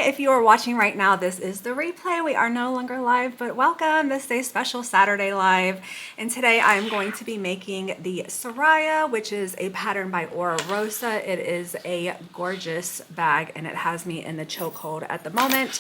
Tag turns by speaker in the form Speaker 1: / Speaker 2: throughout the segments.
Speaker 1: Hi, if you are watching right now, this is the replay. We are no longer live, but welcome. This is a special Saturday live. And today I'm going to be making the Soraya, which is a pattern by Ora Rosa. It is a gorgeous bag and it has me in the chokehold at the moment.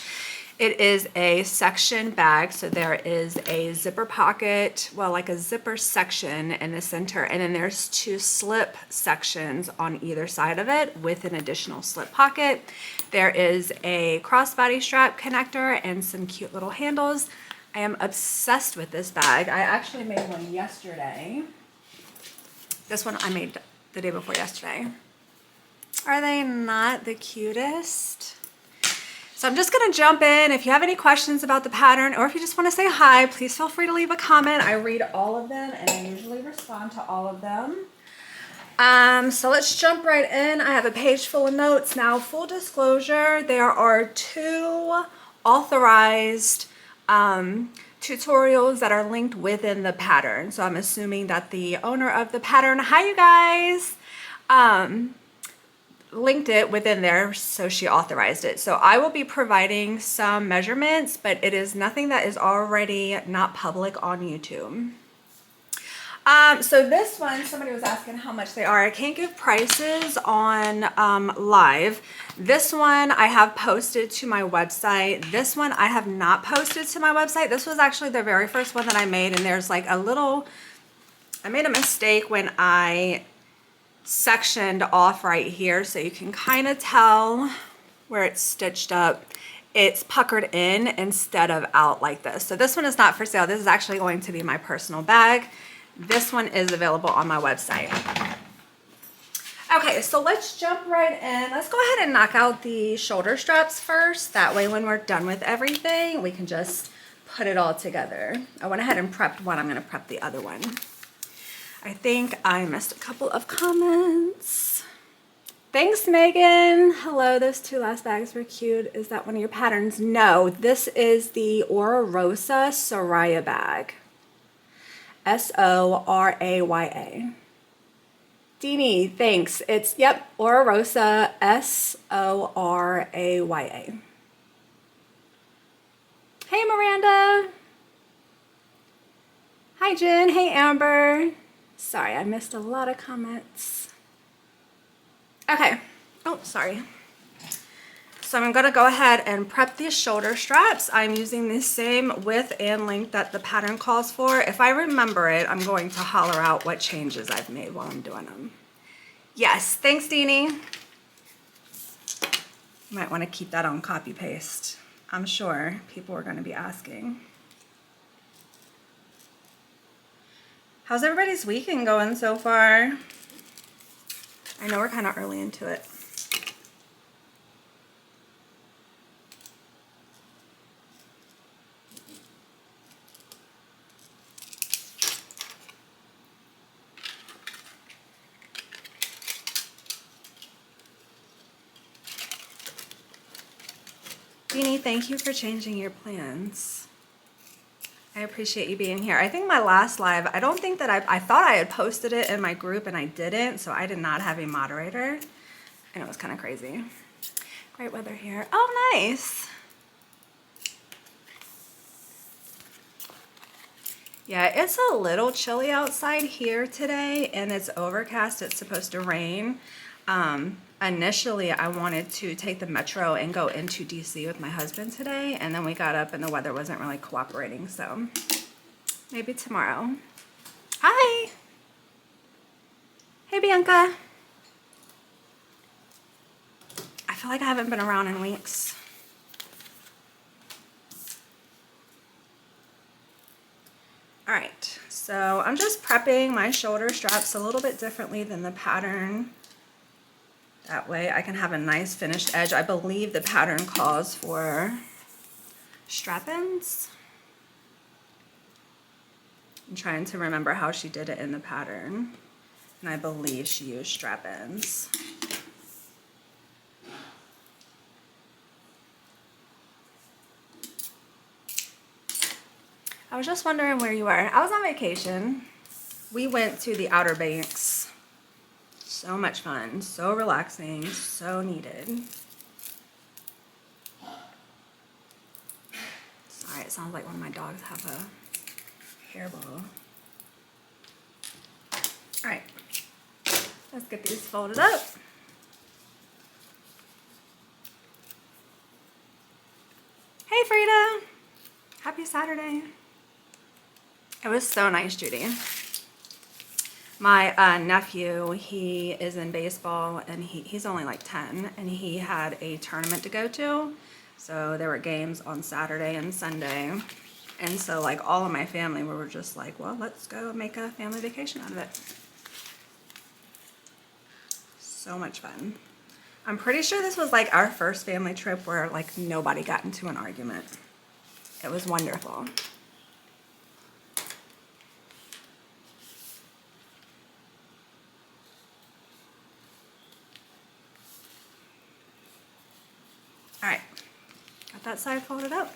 Speaker 1: It is a section bag, so there is a zipper pocket, well, like a zipper section in the center, and then there's two slip sections on either side of it with an additional slip pocket. There is a crossbody strap connector and some cute little handles. I am obsessed with this bag. I actually made one yesterday. This one I made the day before yesterday. Are they not the cutest? So I'm just gonna jump in. If you have any questions about the pattern or if you just wanna say hi, please feel free to leave a comment. I read all of them and I usually respond to all of them. So let's jump right in. I have a page full of notes. Now, full disclosure, there are two authorized tutorials that are linked within the pattern. So I'm assuming that the owner of the pattern, hi you guys, linked it within there, so she authorized it. So I will be providing some measurements, but it is nothing that is already not public on YouTube. So this one, somebody was asking how much they are. I can't give prices on live. This one I have posted to my website. This one I have not posted to my website. This was actually the very first one that I made, and there's like a little, I made a mistake when I sectioned off right here, so you can kind of tell where it's stitched up. It's puckered in instead of out like this. So this one is not for sale. This is actually going to be my personal bag. This one is available on my website. Okay, so let's jump right in. Let's go ahead and knock out the shoulder straps first. That way when we're done with everything, we can just put it all together. I went ahead and prepped one. I'm gonna prep the other one. I think I missed a couple of comments. Thanks, Megan. Hello, those two last bags were cute. Is that one of your patterns? No, this is the Ora Rosa Soraya bag. S-O-R-A-Y-A. Deanie, thanks. It's, yep, Ora Rosa, S-O-R-A-Y-A. Hey, Miranda. Hi, Jen. Hey, Amber. Sorry, I missed a lot of comments. Okay. Oh, sorry. So I'm going to go ahead and prep these shoulder straps. I'm using the same width and length that the pattern calls for. If I remember it, I'm going to holler out what changes I've made while I'm doing them. Yes, thanks, Deanie. You might want to keep that on copy paste. I'm sure people are going to be asking. How's everybody's weekend going so far? I know we're kind of early into it. Jeannie, thank you for changing your plans. I appreciate you being here. I think my last live, I don't think that I thought I had posted it in my group and I didn't, so I did not have a moderator. And it was kind of crazy. Great weather here. Oh, nice. Yeah, it's a little chilly outside here today and it's overcast. It's supposed to rain. Initially, I wanted to take the metro and go into DC with my husband today, and then we got up and the weather wasn't really cooperating, so maybe tomorrow. Hi. Hey, Bianca. I feel like I haven't been around in weeks. All right, so I'm just prepping my shoulder straps a little bit differently than the pattern. That way I can have a nice finished edge. I believe the pattern calls for strap-ins. I'm trying to remember how she did it in the pattern. And I believe she used strap-ins. I was just wondering where you were. I was on vacation. We went to the Outer Banks. So much fun, so relaxing, so needed. It sounds like one of my dogs have a hairball. All right, let's get these folded up. Hey Frida, happy Saturday. It was so nice, Judy. My nephew, he is in baseball and he's only like 10 and he had a tournament to go to. So there were games on Saturday and Sunday. And so like all of my family, we were just like, well, let's go make a family vacation out of it. So much fun. I'm pretty sure this was like our first family trip where like nobody got into an argument. It was wonderful. All right, got that side folded up.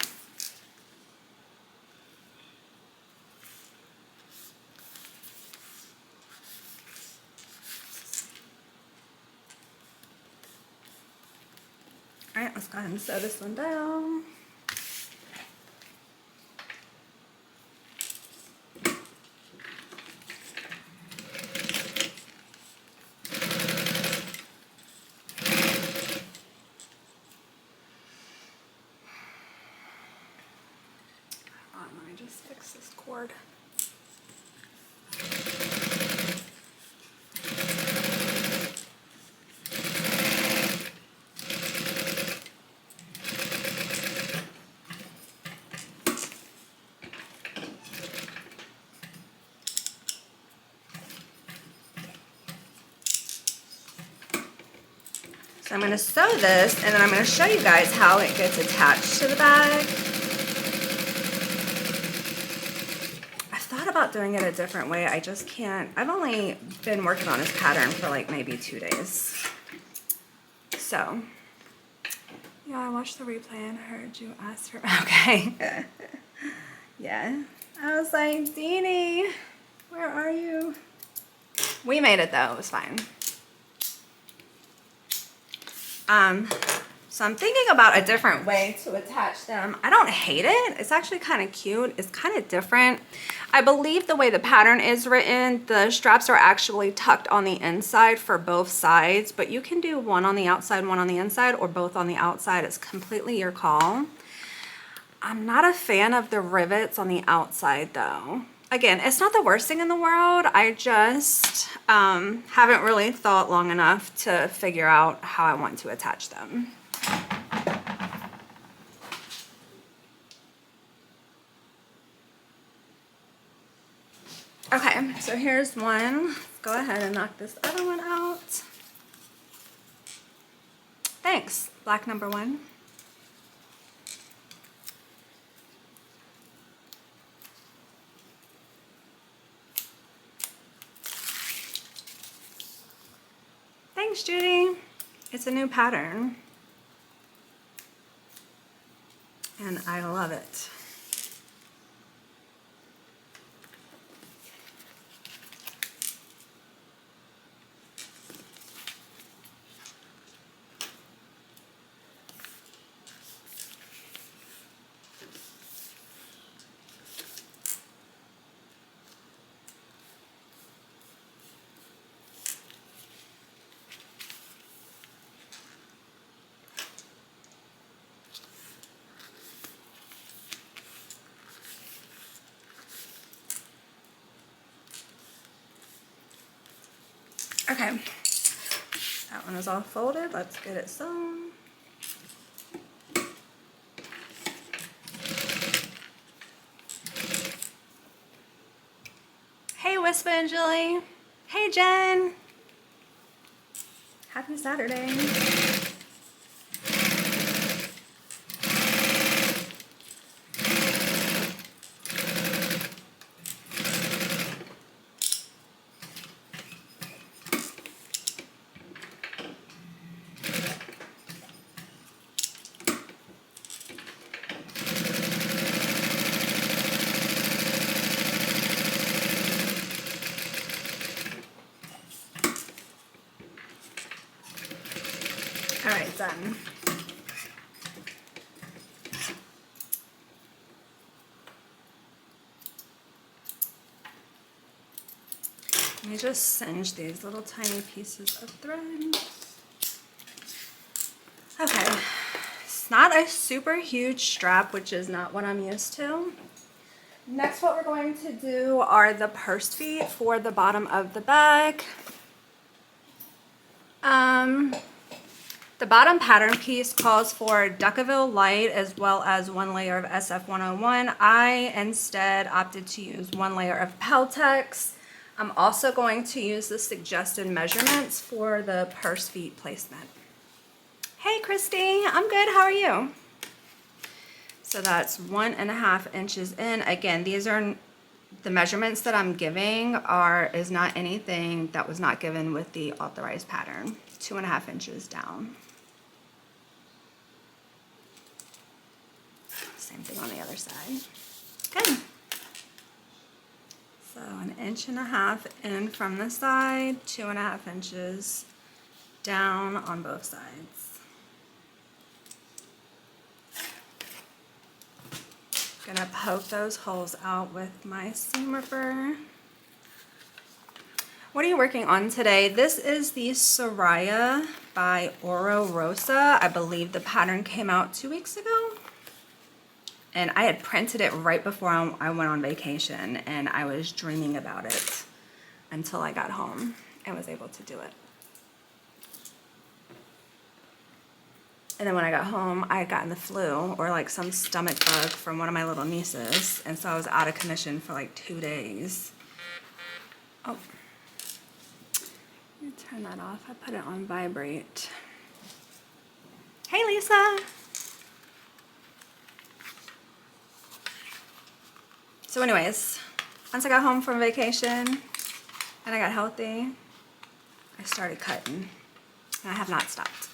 Speaker 1: All right, let's go ahead and sew this one down. Let me just fix this cord. So I'm going to sew this and then I'm going to show you guys how it gets attached to the bag. I've thought about doing it a different way. I just can't. I've only been working on this pattern for like maybe 2 days. So, yeah, I watched the replay and heard you ask her. Okay. Yeah. I was like, Deanie, where are you? We made it though. It was fine. So I'm thinking about a different way to attach them. I don't hate it. It's actually kind of cute. It's kind of different. I believe the way the pattern is written, the straps are actually tucked on the inside for both sides, but you can do one on the outside, one on the inside, or both on the outside. It's completely your call. I'm not a fan of the rivets on the outside though. Again, it's not the worst thing in the world. I just haven't really thought long enough to figure out how I want to attach them. Okay, so here's one. Let's go ahead and knock this other one out. Thanks, black number 1. Thanks, Judy. It's a new pattern. And I love it. Okay, that one is all folded. Let's get it sewn. Hey, Whisper and Julie. Hey, Jen. Happy Saturday. All right, done. Let me just singe these little tiny pieces of thread. Okay, it's not a super huge strap, which is not what I'm used to. Next, what we're going to do are the purse feet for the bottom of the bag. The bottom pattern piece calls for Duckaville Light as well as 1 layer of SF101. I instead opted to use 1 layer of Peltex. I'm also going to use the suggested measurements for the purse feet placement. Hey Christy, I'm good, how are you? So that's 1.5 inches in. Again, these are the measurements that I'm giving is not anything that was not given with the authorized pattern. 2.5 inches down. Same thing on the other side. Good. So 1.5 inches in from the side, 2.5 inches down on both sides. Gonna poke those holes out with my seam ripper. What are you working on today? This is the Soraya by Ora Rosa. I believe the pattern came out 2 weeks ago. And I had printed it right before I went on vacation, and I was dreaming about it until I got home and was able to do it. And then when I got home, I had gotten the flu or like some stomach bug from one of my little nieces. And so I was out of commission for like 2 days. Oh, let me turn that off. I put it on vibrate. Hey, Lisa. So anyways, once I got home from vacation and I got healthy, I started cutting and I have not stopped.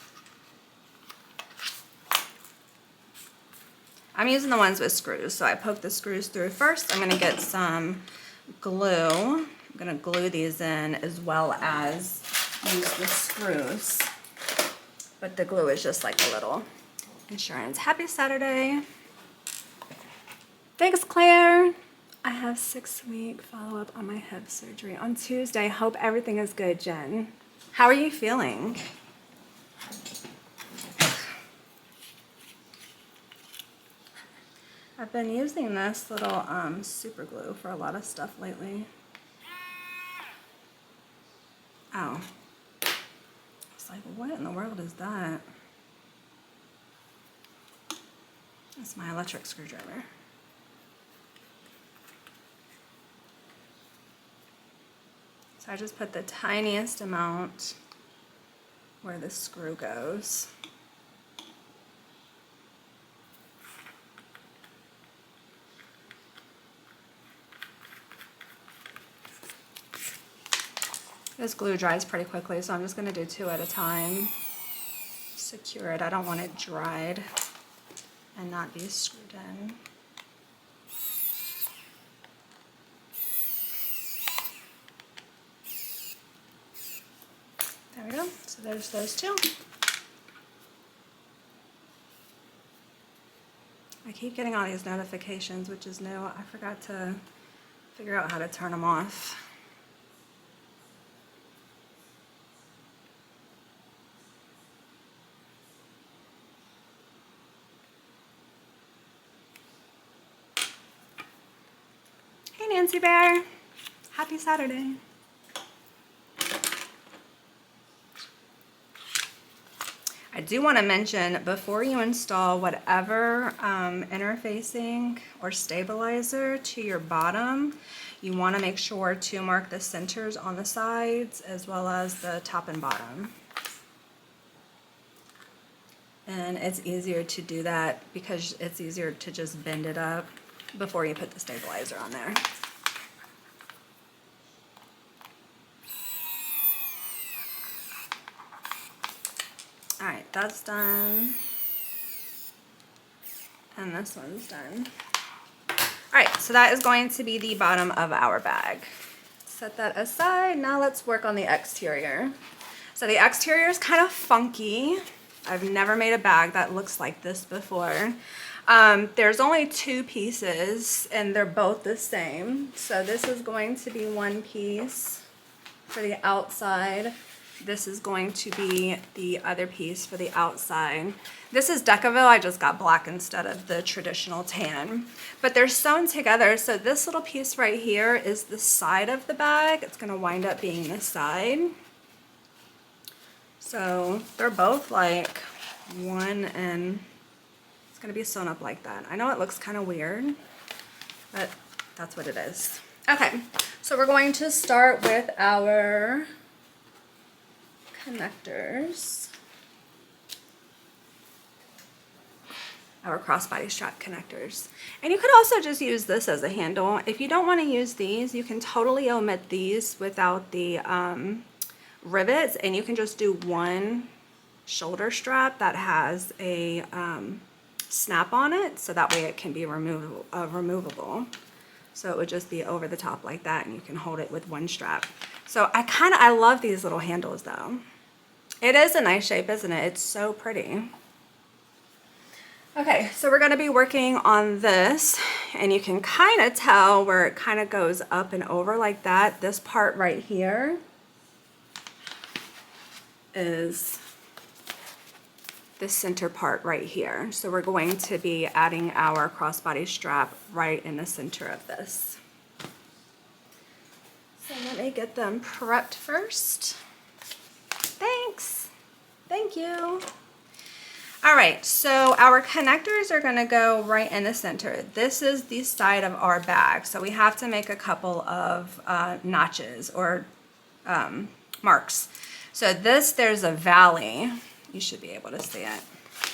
Speaker 1: I'm using the ones with screws, so I poke the screws through first. I'm gonna get some glue. I'm gonna glue these in as well as use the screws. But the glue is just like a little insurance. Happy Saturday. Thanks, Claire. I have 6-week follow-up on my hip surgery on Tuesday. Hope everything is good, Jen. How are you feeling? I've been using this little super glue for a lot of stuff lately. Oh. I was like, what in the world is that? That's my electric screwdriver. So I just put the tiniest amount where the screw goes. This glue dries pretty quickly, so I'm just going to do 2 at a time. Secure it. I don't want it dried and not be screwed in. There we go. So there's those 2. I keep getting all these notifications, which is new. I forgot to figure out how to turn them off. Hey Nancy Bear, happy Saturday. I do want to mention, before you install whatever interfacing or stabilizer to your bottom, you want to make sure to mark the centers on the sides as well as the top and bottom. And it's easier to do that because it's easier to just bend it up before you put the stabilizer on there. All right, that's done. And this one's done. All right, so that is going to be the bottom of our bag. Set that aside. Now let's work on the exterior. So the exterior is kind of funky. I've never made a bag that looks like this before. There's only 2 pieces and they're both the same. So this is going to be one piece for the outside. This is going to be the other piece for the outside. This is Decaville. I just got black instead of the traditional tan. But they're sewn together, so this little piece right here is the side of the bag. It's going to wind up being the side. So they're both like one, and it's going to be sewn up like that. I know it looks kind of weird, but that's what it is. Okay, so we're going to start with our connectors, our crossbody strap connectors. And you could also just use this as a handle. If you don't want to use these, you can totally omit these without the rivets, and you can just do one shoulder strap that has a snap on it, so that way it can be removable. So it would just be over the top like that, and you can hold it with one strap. So I love these little handles though. It is a nice shape, isn't it? It's so pretty. Okay, so we're gonna be working on this, and you can kind of tell where it kind of goes up and over like that. This part right here is this center part right here. So we're going to be adding our crossbody strap right in the center of this. So let me get them prepped first. Thanks. Thank you. All right, so our connectors are gonna go right in the center. This is the side of our bag, so we have to make a couple of notches or marks. So there's a valley. You should be able to see it.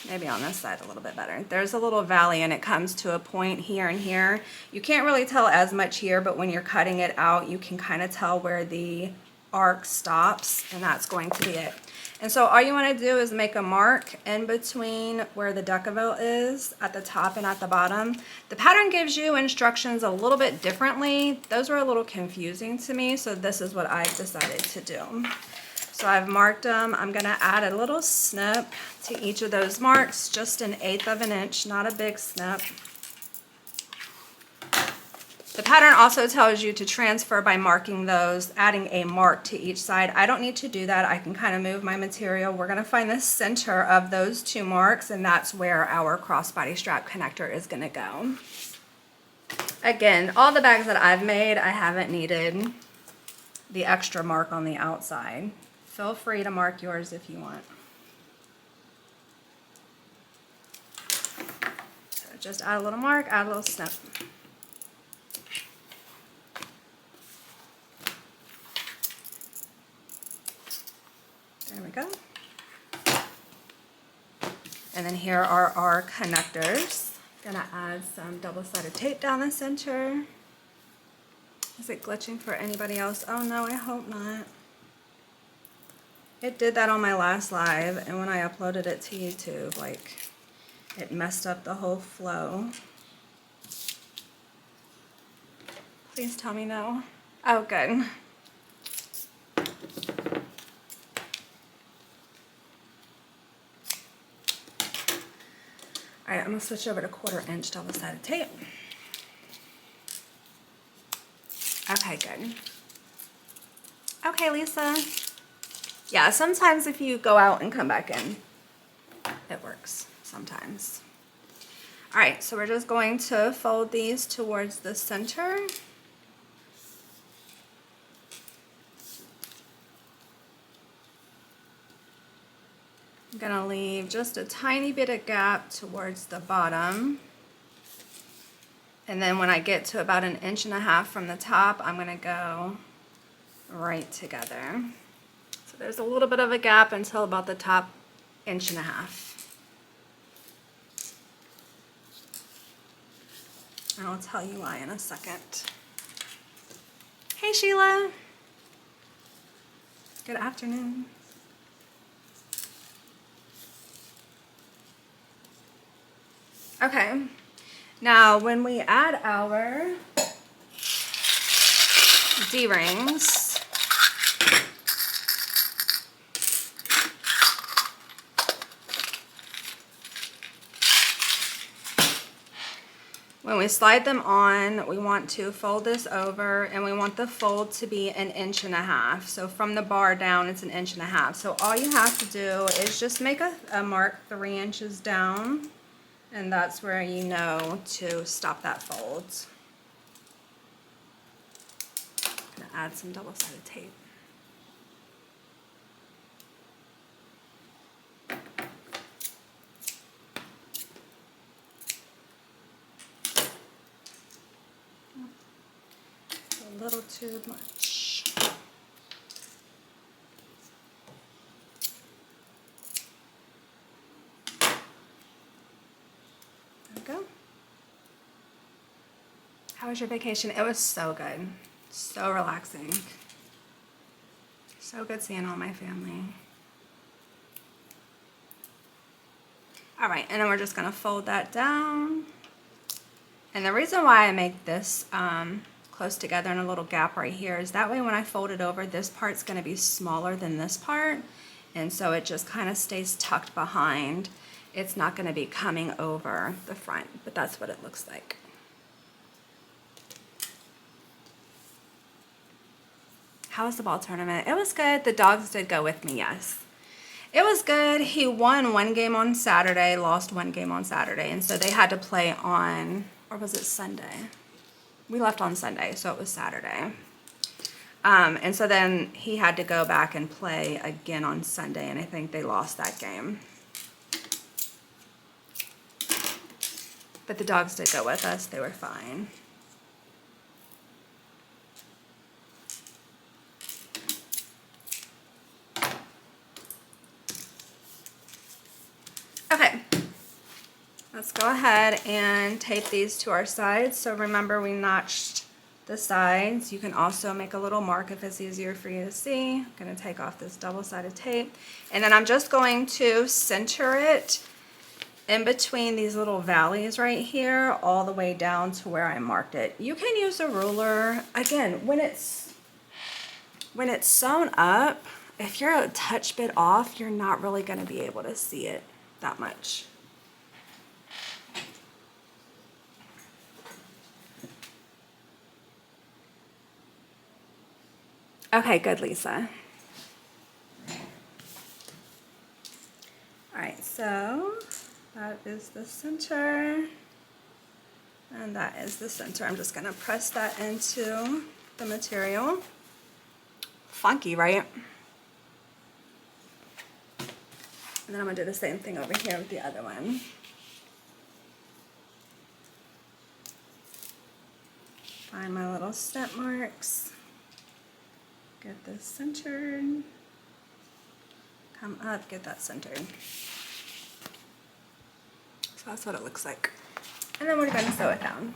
Speaker 1: Maybe on this side a little bit better. There's a little valley, and it comes to a point here and here. You can't really tell as much here, but when you're cutting it out, you can kind of tell where the arc stops, and that's going to be it. And so all you want to do is make a mark in between where the Decaville is at the top and at the bottom. The pattern gives you instructions a little bit differently. Those were a little confusing to me, so this is what I've decided to do. So I've marked them. I'm going to add a little snip to each of those marks, just 1/8 of an inch, not a big snip. The pattern also tells you to transfer by marking those, adding a mark to each side. I don't need to do that. I can kind of move my material. We're going to find the center of those two marks, and that's where our crossbody strap connector is going to go. Again, all the bags that I've made, I haven't needed the extra mark on the outside. Feel free to mark yours if you want. So just add a little mark, add a little snip. There we go. And then here are our connectors. Gonna add some double-sided tape down the center. Is it glitching for anybody else? Oh no, I hope not. It did that on my last live, and when I uploaded it to YouTube, like, it messed up the whole flow. Please tell me no. Oh, good. All right, I'm gonna switch over to 1/4 inch double-sided tape. Okay, good. Okay, Lisa. Yeah, sometimes if you go out and come back in, it works sometimes. All right, so we're just going to fold these towards the center. I'm gonna leave just a tiny bit of gap towards the bottom. And then when I get to about 1.5 inches from the top, I'm gonna go right together. So there's a little bit of a gap until about the top 1.5 inches. And I'll tell you why in a second. Hey Sheila. Good afternoon. Okay, now when we add our D-rings, When we slide them on, we want to fold this over, and we want the fold to be 1.5 inches. So from the bar down, it's 1.5 inches. So all you have to do is just make a mark 3 inches down, and that's where you know to stop that fold. I'm gonna add some double-sided tape. A little too much. There we go. How was your vacation? It was so good. So relaxing. So good seeing all my family. All right, and then we're just gonna fold that down. And the reason why I make this close together in a little gap right here is that way when I fold it over, this part's gonna be smaller than this part. And so it just kind of stays tucked behind. It's not gonna be coming over the front, but that's what it looks like. How was the ball tournament? It was good. The dogs did go with me, yes. It was good. He won 1 game on Saturday, lost 1 game on Saturday, and so they had to play on, or was it Sunday? We left on Sunday, so it was Saturday. And so then he had to go back and play again on Sunday, and I think they lost that game. But the dogs did go with us. They were fine. Okay, let's go ahead and tape these to our sides. So remember, we notched the sides. You can also make a little mark if it's easier for you to see. I'm going to take off this double-sided tape, and then I'm just going to center it in between these little valleys right here all the way down to where I marked it. You can use a ruler. Again, when it's sewn up, if you're a touch bit off, you're not really going to be able to see it that much. Okay, good, Lisa. All right, so that is the center, and that is the center. I'm just gonna press that into the material. Funky, right? And then I'm gonna do the same thing over here with the other one. Find my little step marks. Get this centered. Come up, get that centered. So that's what it looks like. And then we're gonna sew it down.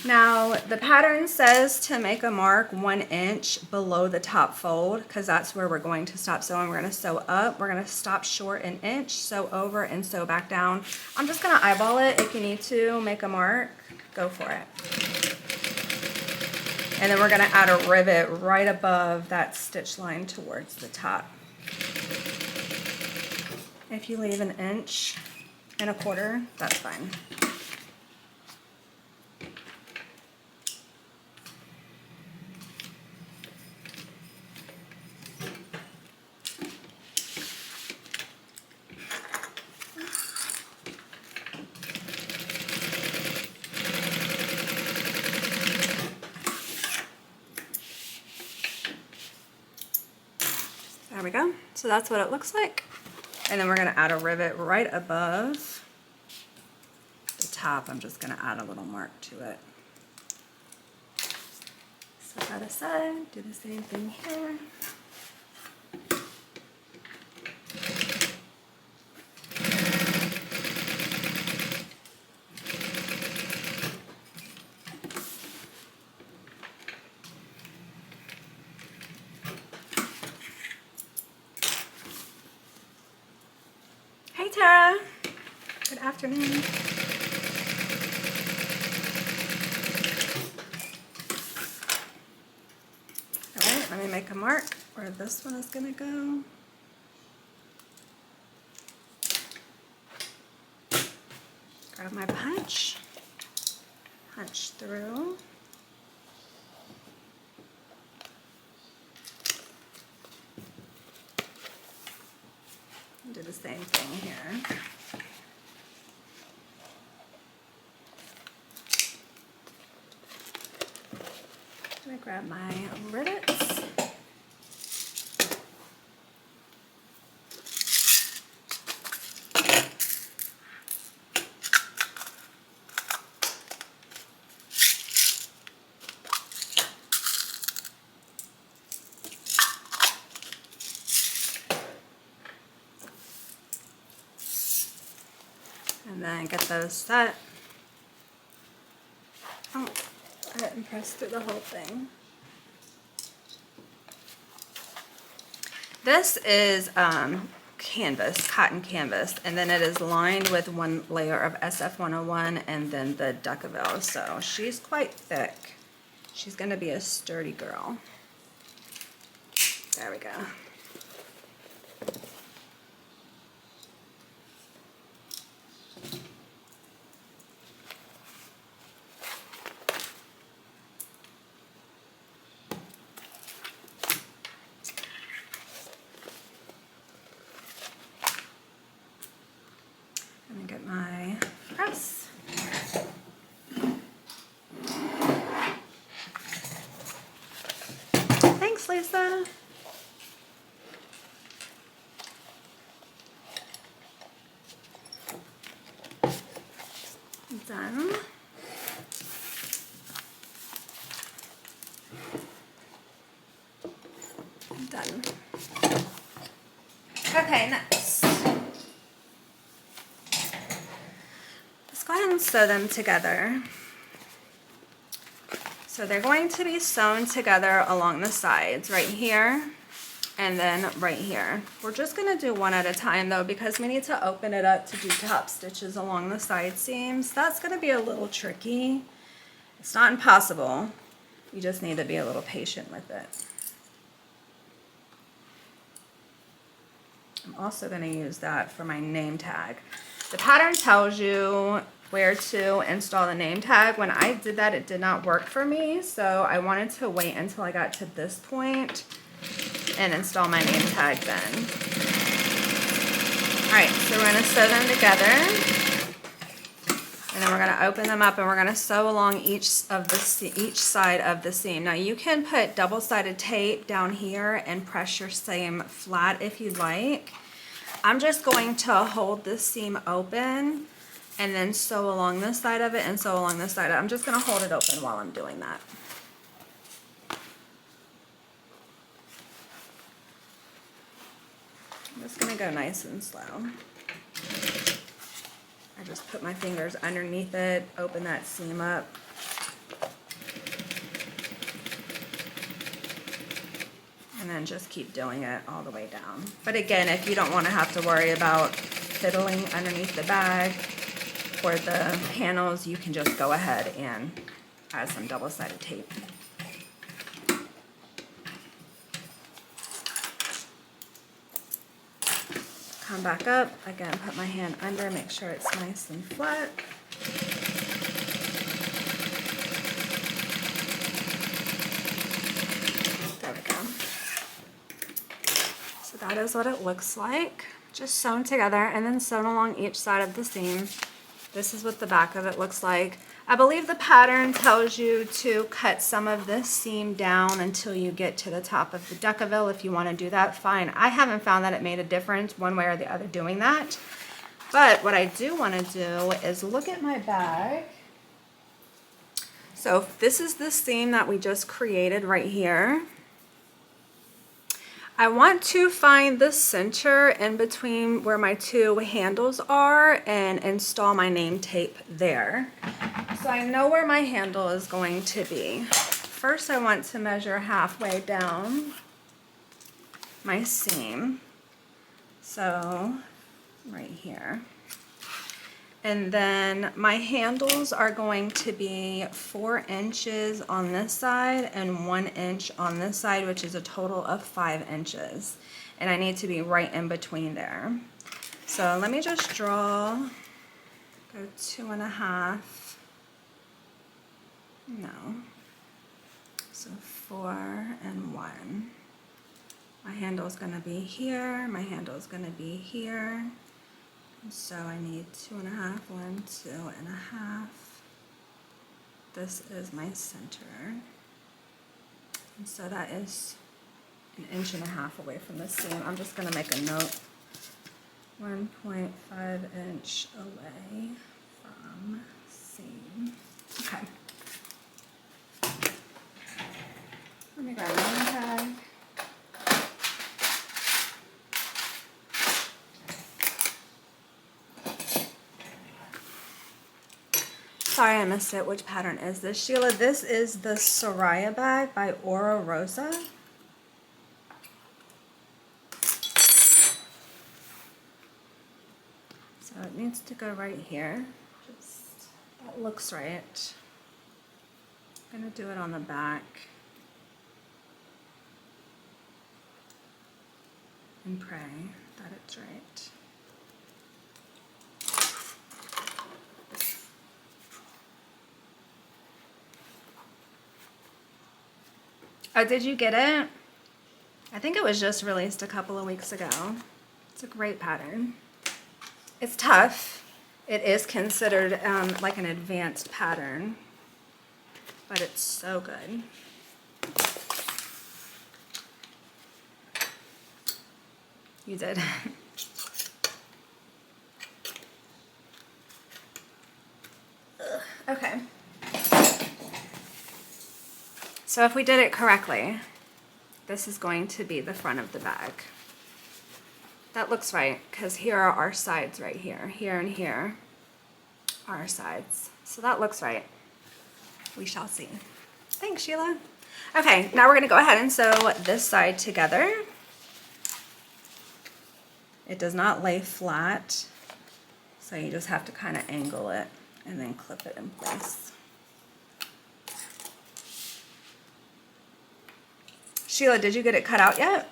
Speaker 1: Now, the pattern says to make a mark 1 inch below the top fold, because that's where we're going to stop sewing. We're going to sew up, we're going to stop short 1 inch, sew over, and sew back down. I'm just going to eyeball it. If you need to make a mark, go for it. And then we're going to add a rivet right above that stitch line towards the top. If you leave 1 1/4 inches, that's fine. There we go. So that's what it looks like. And then we're going to add a rivet right above the top. I'm just going to add a little mark to it. Set that aside. Do the same thing here. Hey Tara, good afternoon. All right, let me make a mark where this one is gonna go. Grab my punch through. Do the same thing here. I'm gonna grab my rivets. And then get those set. Oh, I didn't press through the whole thing. This is canvas, cotton canvas, and then it is lined with one layer of SF101 and then the Duckaville. So she's quite thick. She's gonna be a sturdy girl. There we go. I'm gonna get my press. Thanks, Lisa. Done. Done. Okay, next. Let's go ahead and sew them together. So they're going to be sewn together along the sides, right here and then right here. We're just gonna do one at a time though, because we need to open it up to do top stitches along the side seams. That's gonna be a little tricky. It's not impossible. You just need to be a little patient with it. I'm also gonna use that for my name tag. The pattern tells you where to install the name tag. When I did that, it did not work for me, so I wanted to wait until I got to this point and install my name tag then. All right, so we're gonna sew them together, and then we're gonna open them up and we're gonna sew along each side of the seam. Now you can put double-sided tape down here and press your seam flat if you'd like. I'm just going to hold this seam open and then sew along this side of it and sew along this side. I'm just gonna hold it open while I'm doing that. I'm just gonna go nice and slow. I just put my fingers underneath it, open that seam up. And then just keep doing it all the way down. But again, if you don't want to have to worry about fiddling underneath the bag or the panels, you can just go ahead and add some double-sided tape. Come back up, again, put my hand under, make sure it's nice and flat. There we go. So that is what it looks like. Just sewn together and then sewn along each side of the seam. This is what the back of it looks like. I believe the pattern tells you to cut some of this seam down until you get to the top of the Duckaville. If you want to do that, fine. I haven't found that it made a difference one way or the other doing that. But what I do want to do is look at my bag. So this is the seam that we just created right here. I want to find the center in between where my two handles are and install my name tape there. So I know where my handle is going to be. First, I want to measure halfway down my seam. So right here. And then my handles are going to be 4 inches on this side and 1 inch on this side, which is a total of 5 inches. And I need to be right in between there. So let me just draw go 2.5. No. So 4 and 1. My handle is going to be here. My handle is going to be here. And so I need 2.5, 1, 2.5. This is my center. And so that is 1.5 inches away from the seam. I'm just going to make a note. 1.5 inch away from seam. Okay. Let me grab my tag. Sorry I missed it. Which pattern is this, Sheila? This is the Soraya Bag by Ora Rosa. So it needs to go right here. Just, that looks right. I'm gonna do it on the back. And pray that it's right. Oh, did you get it? I think it was just released a couple of weeks ago. It's a great pattern. It's tough. It is considered like an advanced pattern, but it's so good. You did. Okay. So if we did it correctly, this is going to be the front of the bag. That looks right, because here are our sides right here. Here and here are our sides. So that looks right. We shall see. Thanks, Sheila. Okay, now we're going to go ahead and sew this side together. It does not lay flat, so you just have to kind of angle it and then clip it in place. Sheila, did you get it cut out yet?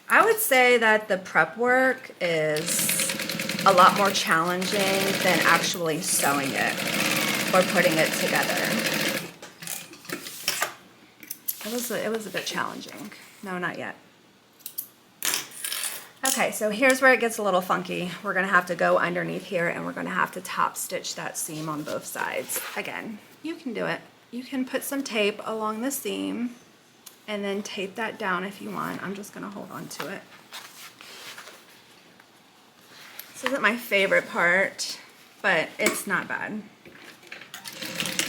Speaker 1: I would say that the prep work is a lot more challenging than actually sewing it or putting it together. It was a bit challenging. No, not yet. Okay, so here's where it gets a little funky. We're gonna have to go underneath here and we're gonna have to top stitch that seam on both sides. Again, you can do it. You can put some tape along the seam and then tape that down if you want. I'm just gonna hold on to it. This isn't my favorite part, but it's not bad.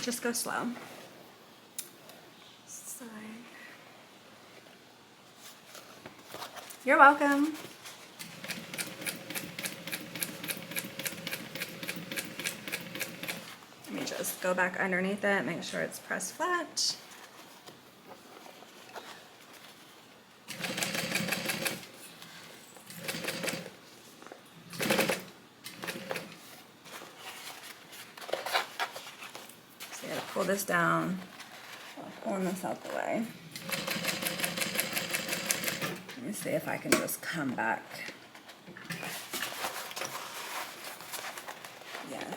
Speaker 1: Just go slow. Side. You're welcome. Let me just go back underneath it, make sure it's pressed flat. So I gotta pull this down, pulling this out the way. Let me see if I can just come back. Yeah.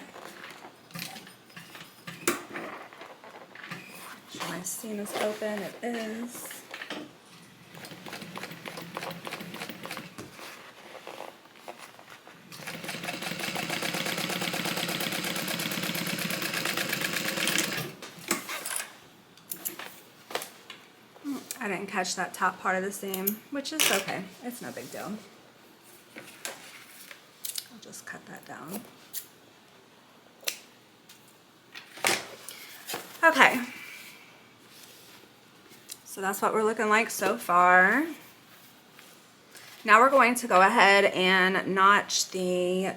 Speaker 1: Sure my seam is open. It is. I didn't catch that top part of the seam, which is okay. It's no big deal. I'll just cut that down. Okay. So that's what we're looking like so far. Now we're going to go ahead and notch the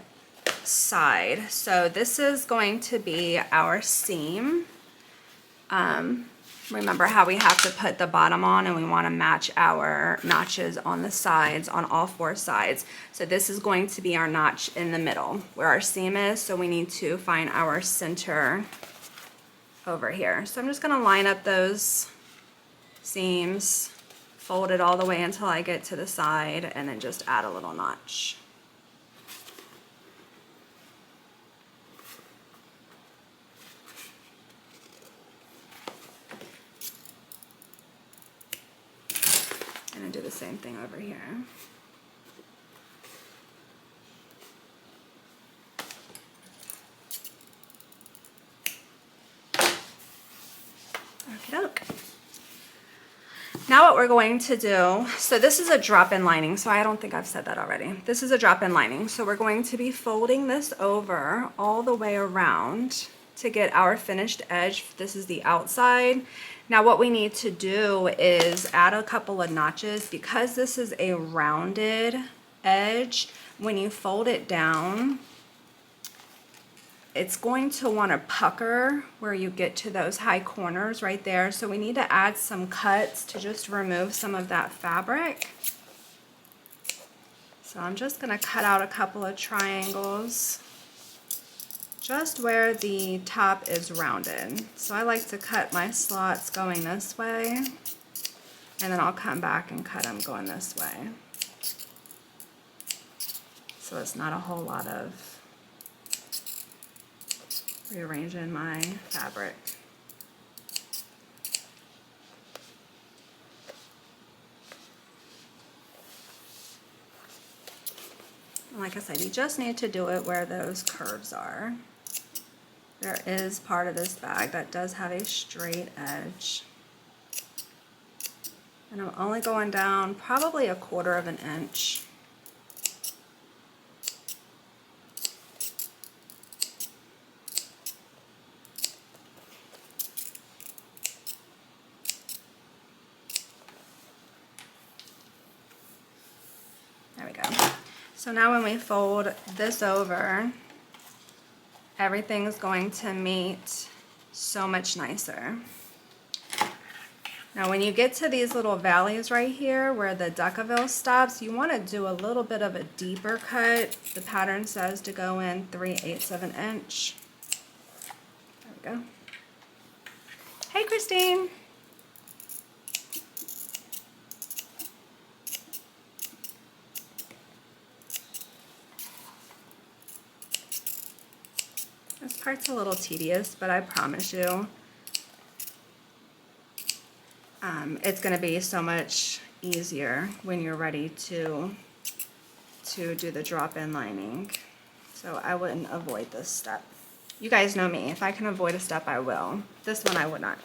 Speaker 1: side. So this is going to be our seam. Remember how we have to put the bottom on and we want to match our notches on the sides, on all four sides. So this is going to be our notch in the middle where our seam is. So we need to find our center over here. So I'm just going to line up those seams fold it all the way until I get to the side, and then just add a little notch. And then do the same thing over here. Okey-doke. Now what we're going to do, so this is a drop-in lining, so I don't think I've said that already. This is a drop-in lining, so we're going to be folding this over all the way around to get our finished edge. This is the outside. Now what we need to do is add a couple of notches. Because this is a rounded edge, when you fold it down, it's going to want to pucker where you get to those high corners right there. So we need to add some cuts to just remove some of that fabric. So I'm just going to cut out a couple of triangles just where the top is rounded. So I like to cut my slots going this way, and then I'll come back and cut them going this way. So it's not a whole lot of rearranging my fabric. And like I said, you just need to do it where those curves are. There is part of this bag that does have a straight edge. And I'm only going down probably 1/4 inch. There we go. So now when we fold this over, everything's going to meet so much nicer. Now when you get to these little valleys right here where the duckaville stops, you want to do a little bit of a deeper cut. The pattern says to go in 3/8 of an inch. There we go. Hey Christine! This part's a little tedious, but I promise you, it's going to be so much easier when you're ready to do the drop-in lining. So I wouldn't avoid this step. You guys know me. If I can avoid a step, I will. This one I would not.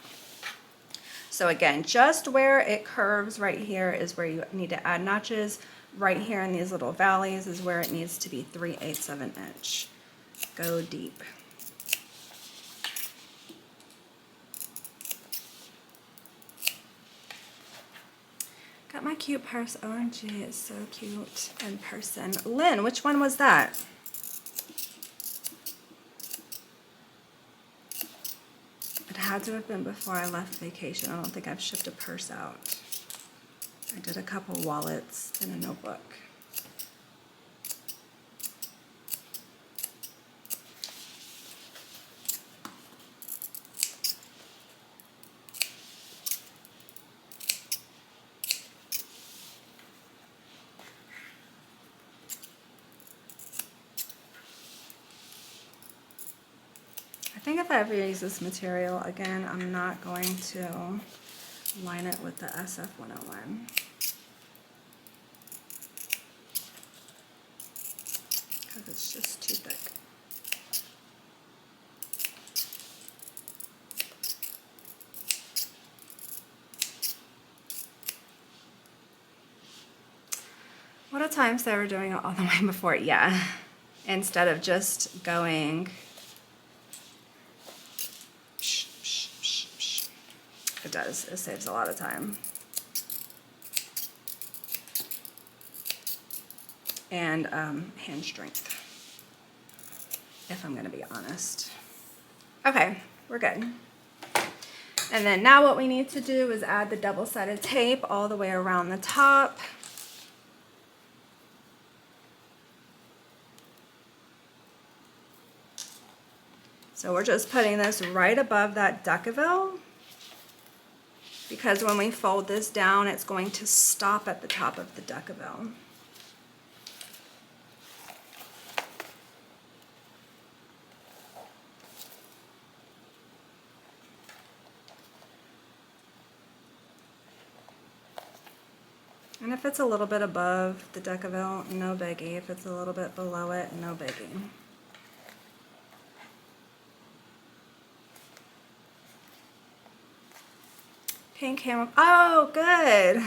Speaker 1: So again, just where it curves right here is where you need to add notches. Right here in these little valleys is where it needs to be 3/8 of an inch. Go deep. Got my cute purse. OMG, it's so cute in person. Lynn, which one was that? It had to have been before I left vacation. I don't think I've shipped a purse out. I did a couple wallets and a notebook. I think if I ever use this material again, I'm not going to line it with the SF-101 because it's just too thick. What a time they were doing it all the way before, yeah. Instead of just going, it does, it saves a lot of time. And hand strength, if I'm gonna be honest. Okay, we're good. And then now what we need to do is add the double-sided tape all the way around the top. So we're just putting this right above that duckaville. because when we fold this down, it's going to stop at the top of the decaville. And if it's a little bit above the decaville, no biggie. If it's a little bit below it, no biggie. Pink camel. Oh, good.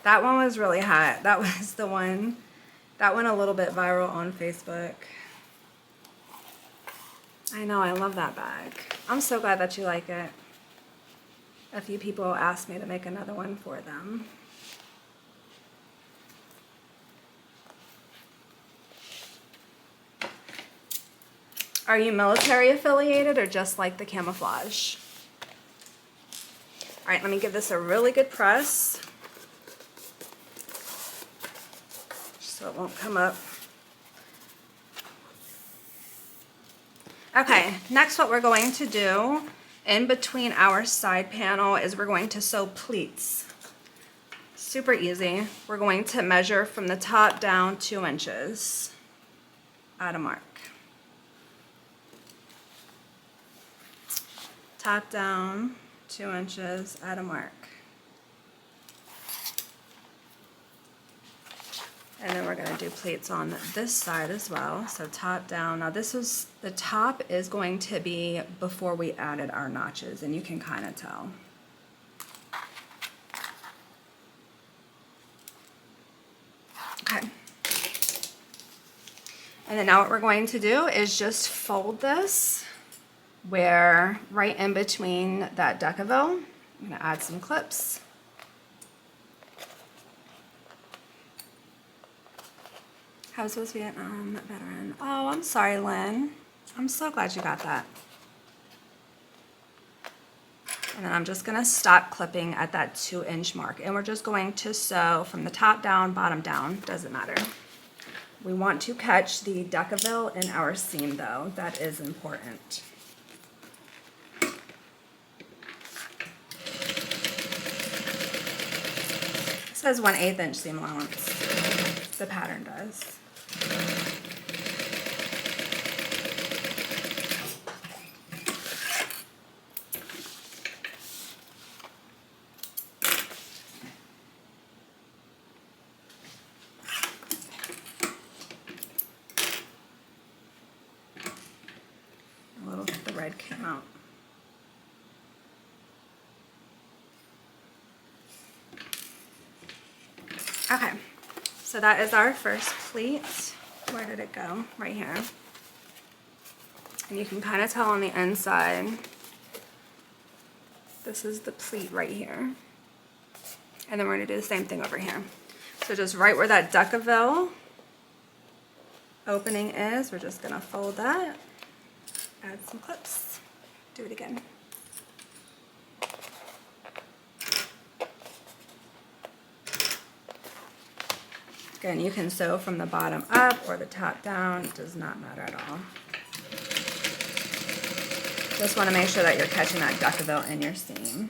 Speaker 1: That one was really hot. That was the one that went a little bit viral on Facebook. I know, I love that bag. I'm so glad that you like it. A few people asked me to make another one for them. Are you military affiliated or just like the camouflage? All right, let me give this a really good press so it won't come up. Okay, next what we're going to do in between our side panel is we're going to sew pleats. Super easy. We're going to measure from the top down 2 inches. Add a mark. Top down 2 inches, add a mark. And then we're going to do pleats on this side as well. So top down. Now the top is going to be before we added our notches, and you can kind of tell. Okay. And then now what we're going to do is just fold this where right in between that decaville. I'm going to add some clips. How's this Vietnam veteran? Oh, I'm sorry, Lynn. I'm so glad you got that. And then I'm just going to stop clipping at that 2-inch mark. And we're just going to sew from the top down, bottom down, doesn't matter. We want to catch the decaville in our seam though. That is important. It says 1/8 inch seam allowance. The pattern does. A little bit the red came out. Okay, so that is our first pleat. Where did it go? Right here. And you can kind of tell on the inside, this is the pleat right here. And then we're going to do the same thing over here. So just right where that decaville opening is, we're just going to fold that, add some clips, do it again. Again, you can sew from the bottom up or the top down, it does not matter at all. Just want to make sure that you're catching that decaville in your seam.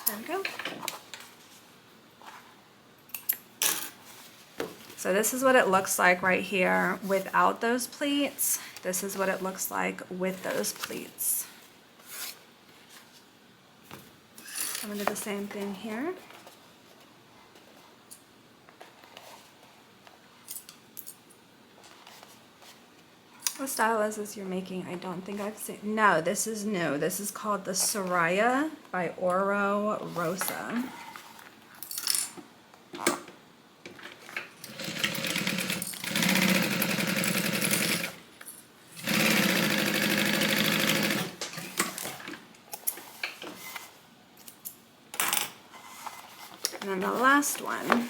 Speaker 1: There we go. So this is what it looks like right here without those pleats. This is what it looks like with those pleats. I'm going to do the same thing here. What style is this you're making? I don't think I've seen. No, this is new. This is called the Soraya by Ora Rosa. And then the last one.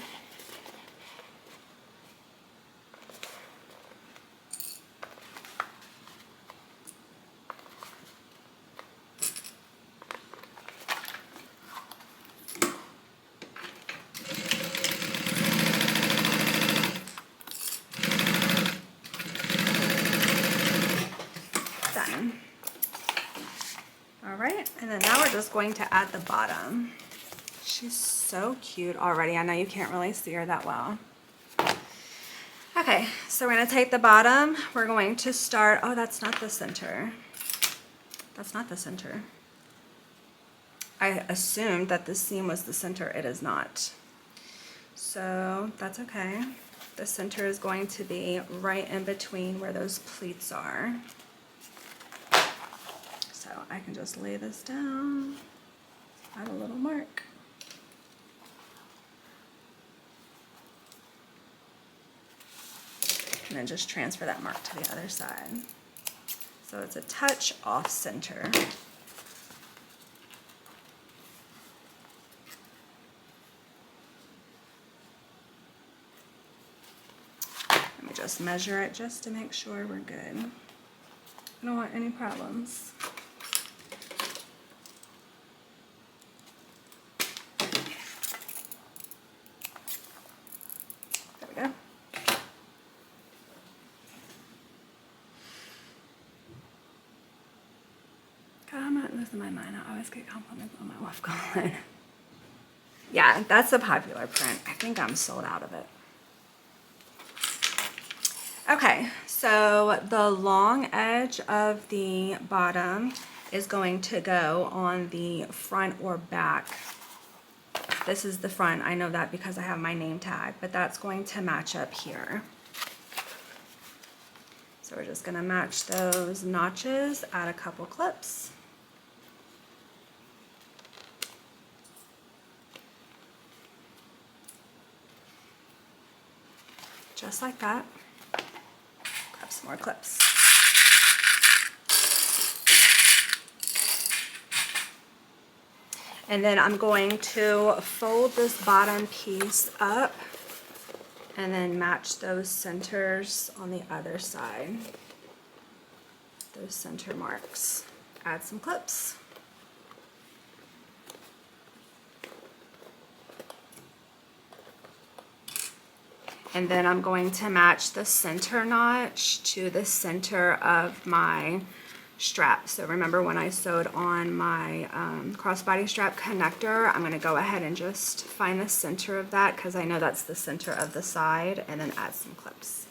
Speaker 1: All right, and then now we're just going to add the bottom. She's so cute already. I know you can't really see her that well. Okay, so we're gonna take the bottom. We're going to start, oh, that's not the center. That's not the center. I assumed that this seam was the center. It is not. So that's okay. The center is going to be right in between where those pleats are. So I can just lay this down, add a little mark. And then just transfer that mark to the other side. So it's a touch off center. Let me just measure it just to make sure we're good. I don't want any problems. There we go. God, I'm not losing my mind. I always get compliments on my wolf collar. Yeah, that's a popular print. I think I'm sold out of it. Okay, so the long edge of the bottom is going to go on the front or back. This is the front. I know that because I have my name tag, but that's going to match up here. So we're just going to match those notches, add a couple clips. Just like that. Grab some more clips. And then I'm going to fold this bottom piece up and then match those centers on the other side. Those center marks. Add some clips. And then I'm going to match the center notch to the center of my strap. So remember when I sewed on my crossbody strap connector, I'm going to go ahead and just find the center of that because I know that's the center of the side, and then add some clips.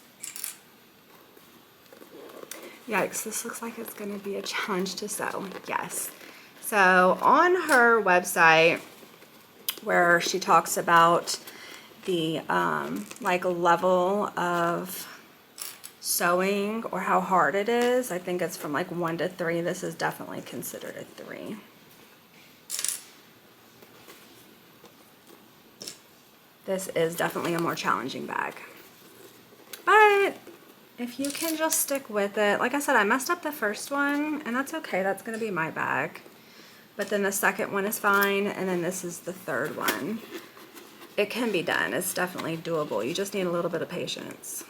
Speaker 1: Yikes, this looks like it's going to be a challenge to sew. Yes. So on her website, where she talks about the like level of sewing or how hard it is, I think it's from like 1 to 3. This is definitely considered a 3. This is definitely a more challenging bag, but if you can just stick with it. Like I said, I messed up the first one, and that's okay. That's going to be my bag. But then the second one is fine, and then this is the third one. It can be done. It's definitely doable. You just need a little bit of patience.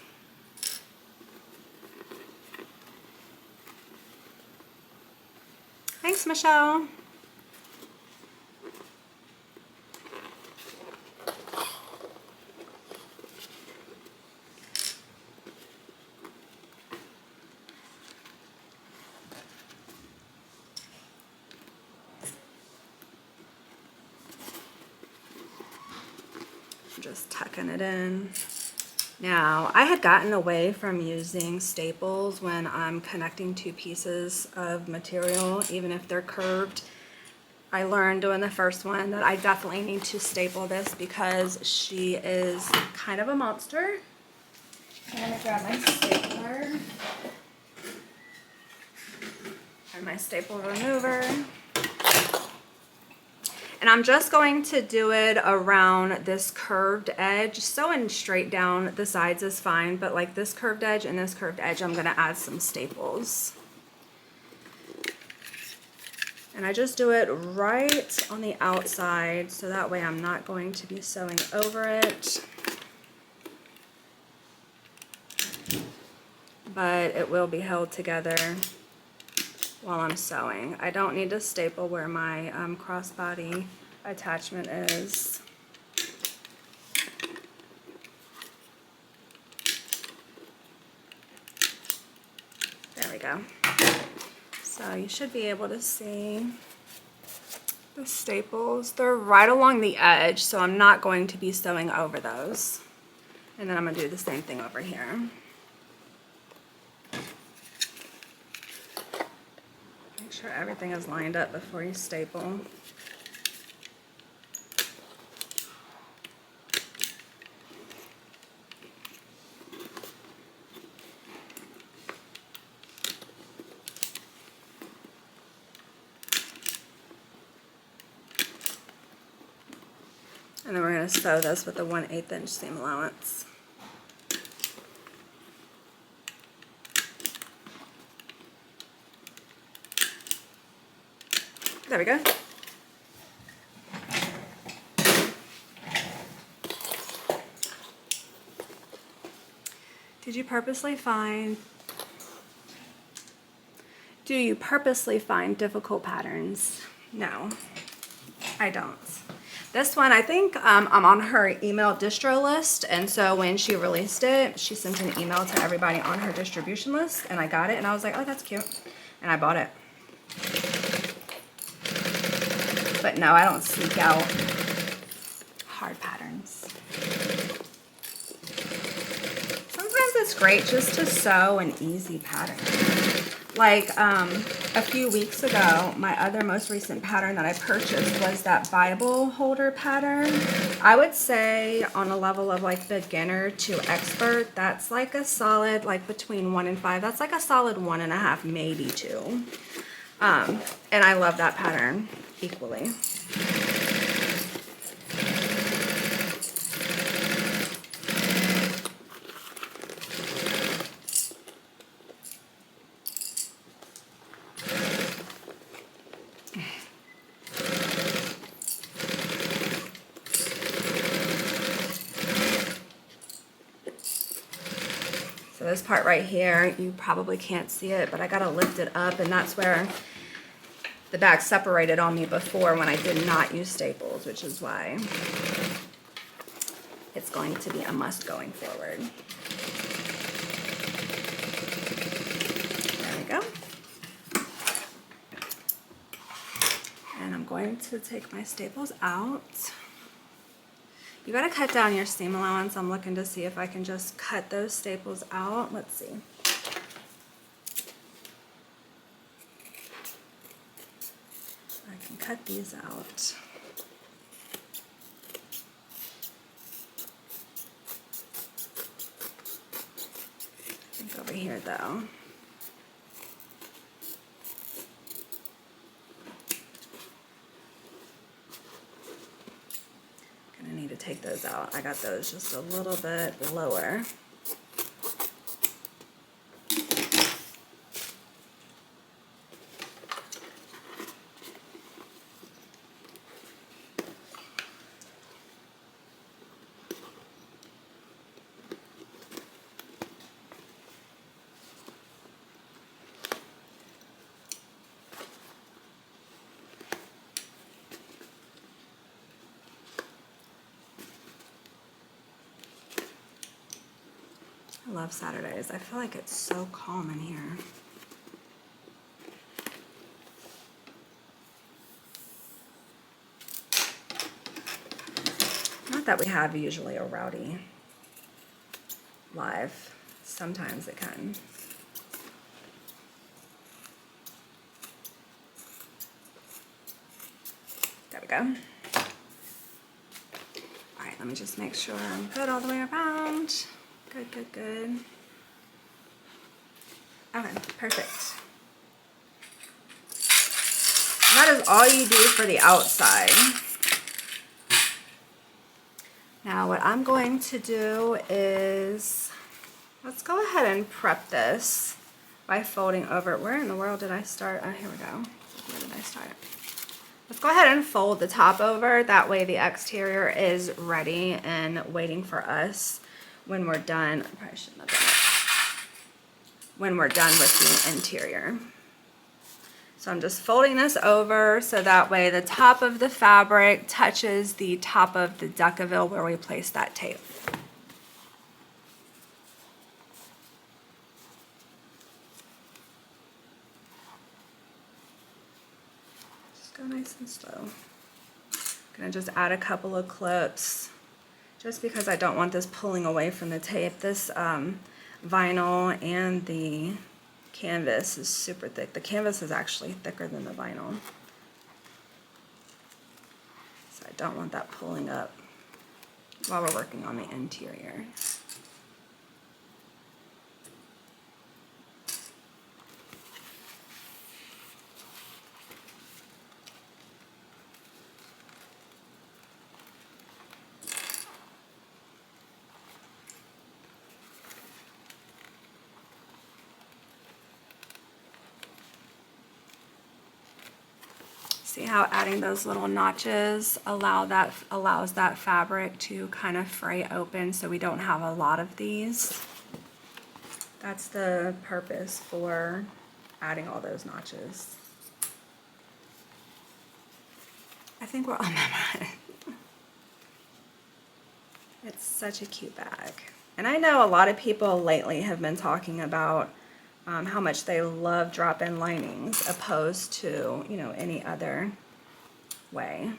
Speaker 1: Thanks, Michelle. Just tucking it in. Now, I had gotten away from using staples when I'm connecting 2 pieces of material, even if they're curved. I learned doing the first one that I definitely need to staple this because she is kind of a monster. I'm going to grab my stapler and my staple remover. And I'm just going to do it around this curved edge. Sewing straight down the sides is fine, but like this curved edge and this curved edge, I'm gonna add some staples. And I just do it right on the outside, so that way I'm not going to be sewing over it. But it will be held together while I'm sewing. I don't need to staple where my crossbody attachment is. There we go. So you should be able to see the staples. They're right along the edge, so I'm not going to be sewing over those. And then I'm going to do the same thing over here. Make sure everything is lined up before you staple. And then we're going to sew this with a 1/8 inch seam allowance. There we go. Do you purposely find difficult patterns? No, I don't. This one, I think I'm on her email distro list, and so when she released it, she sent an email to everybody on her distribution list, and I got it, and I was like, oh, that's cute, and I bought it. But no, I don't seek out hard patterns. Sometimes it's great just to sew an easy pattern. Like a few weeks ago, my other most recent pattern that I purchased was that Bible holder pattern. I would say on a level of like beginner to expert, that's like a solid, like between 1 and 5, that's like a solid 1.5, maybe 2. And I love that pattern equally. So this part right here, you probably can't see it, but I gotta lift it up, and that's where the bag separated on me before when I did not use staples, which is why it's going to be a must going forward. There we go. And I'm going to take my staples out. You gotta cut down your seam allowance. I'm looking to see if I can just cut those staples out. Let's see. I can cut these out. I think over here though. Gonna need to take those out. I got those just a little bit lower. I love Saturdays. I feel like it's so calm in here. Not that we have usually a rowdy live. Sometimes it can. There we go. All right, let me just make sure I'm good all the way around. Good, good, good. Okay, perfect. And that is all you do for the outside. Now what I'm going to do is, let's go ahead and prep this by folding over. Where in the world did I start? Oh, here we go. Where did I start? Let's go ahead and fold the top over. That way the exterior is ready and waiting for us when we're done. I probably shouldn't have done it. When we're done with the interior. So I'm just folding this over so that way the top of the fabric touches the top of the Decaville where we placed that tape. Go nice and slow. Gonna just add a couple of clips just because I don't want this pulling away from the tape. This vinyl and the canvas is super thick. The canvas is actually thicker than the vinyl. So I don't want that pulling up while we're working on the interior. See how adding those little notches allows that fabric to kind of fray open so we don't have a lot of these. That's the purpose for adding all those notches. I think we're on that. It's such a cute bag. And I know a lot of people lately have been talking about how much they love drop-in linings opposed to, you know, any other way.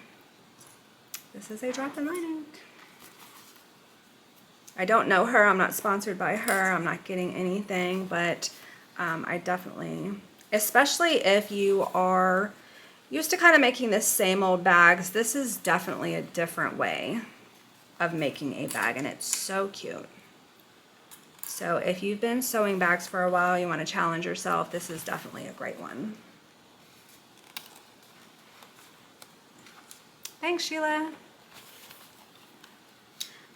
Speaker 1: This is a drop-in lining. I don't know her. I'm not sponsored by her. I'm not getting anything, but I definitely, especially if you are used to kind of making the same old bags, this is definitely a different way of making a bag, and it's so cute. So if you've been sewing bags for a while, you want to challenge yourself, this is definitely a great one. Thanks, Sheila.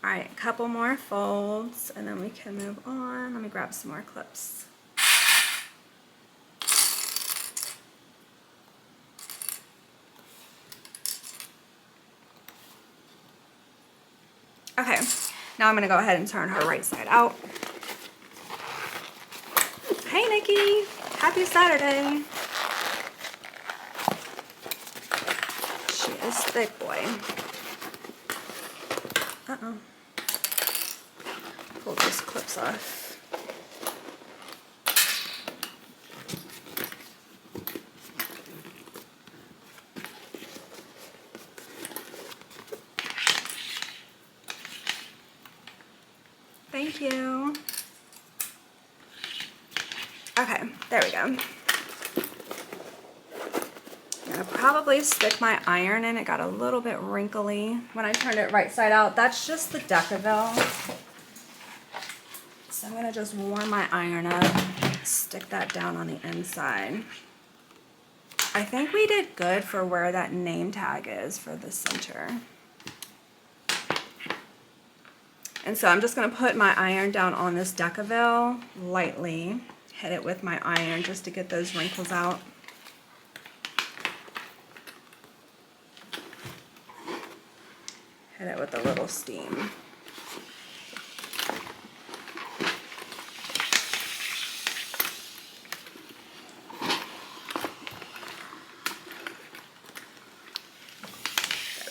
Speaker 1: All right, a couple more folds and then we can move on. Let me grab some more clips. Okay, now I'm gonna go ahead and turn her right side out. Hey Nikki, happy Saturday. She is thick, boy. Uh-oh. Pull these clips off. Thank you. Okay, there we go. I'm gonna probably stick my iron in. It got a little bit wrinkly when I turned it right side out. That's just the Decaville. So I'm gonna just warm my iron up, stick that down on the inside. I think we did good for where that name tag is for the center. And so I'm just gonna put my iron down on this Decaville lightly, hit it with my iron just to get those wrinkles out. Hit it with a little steam.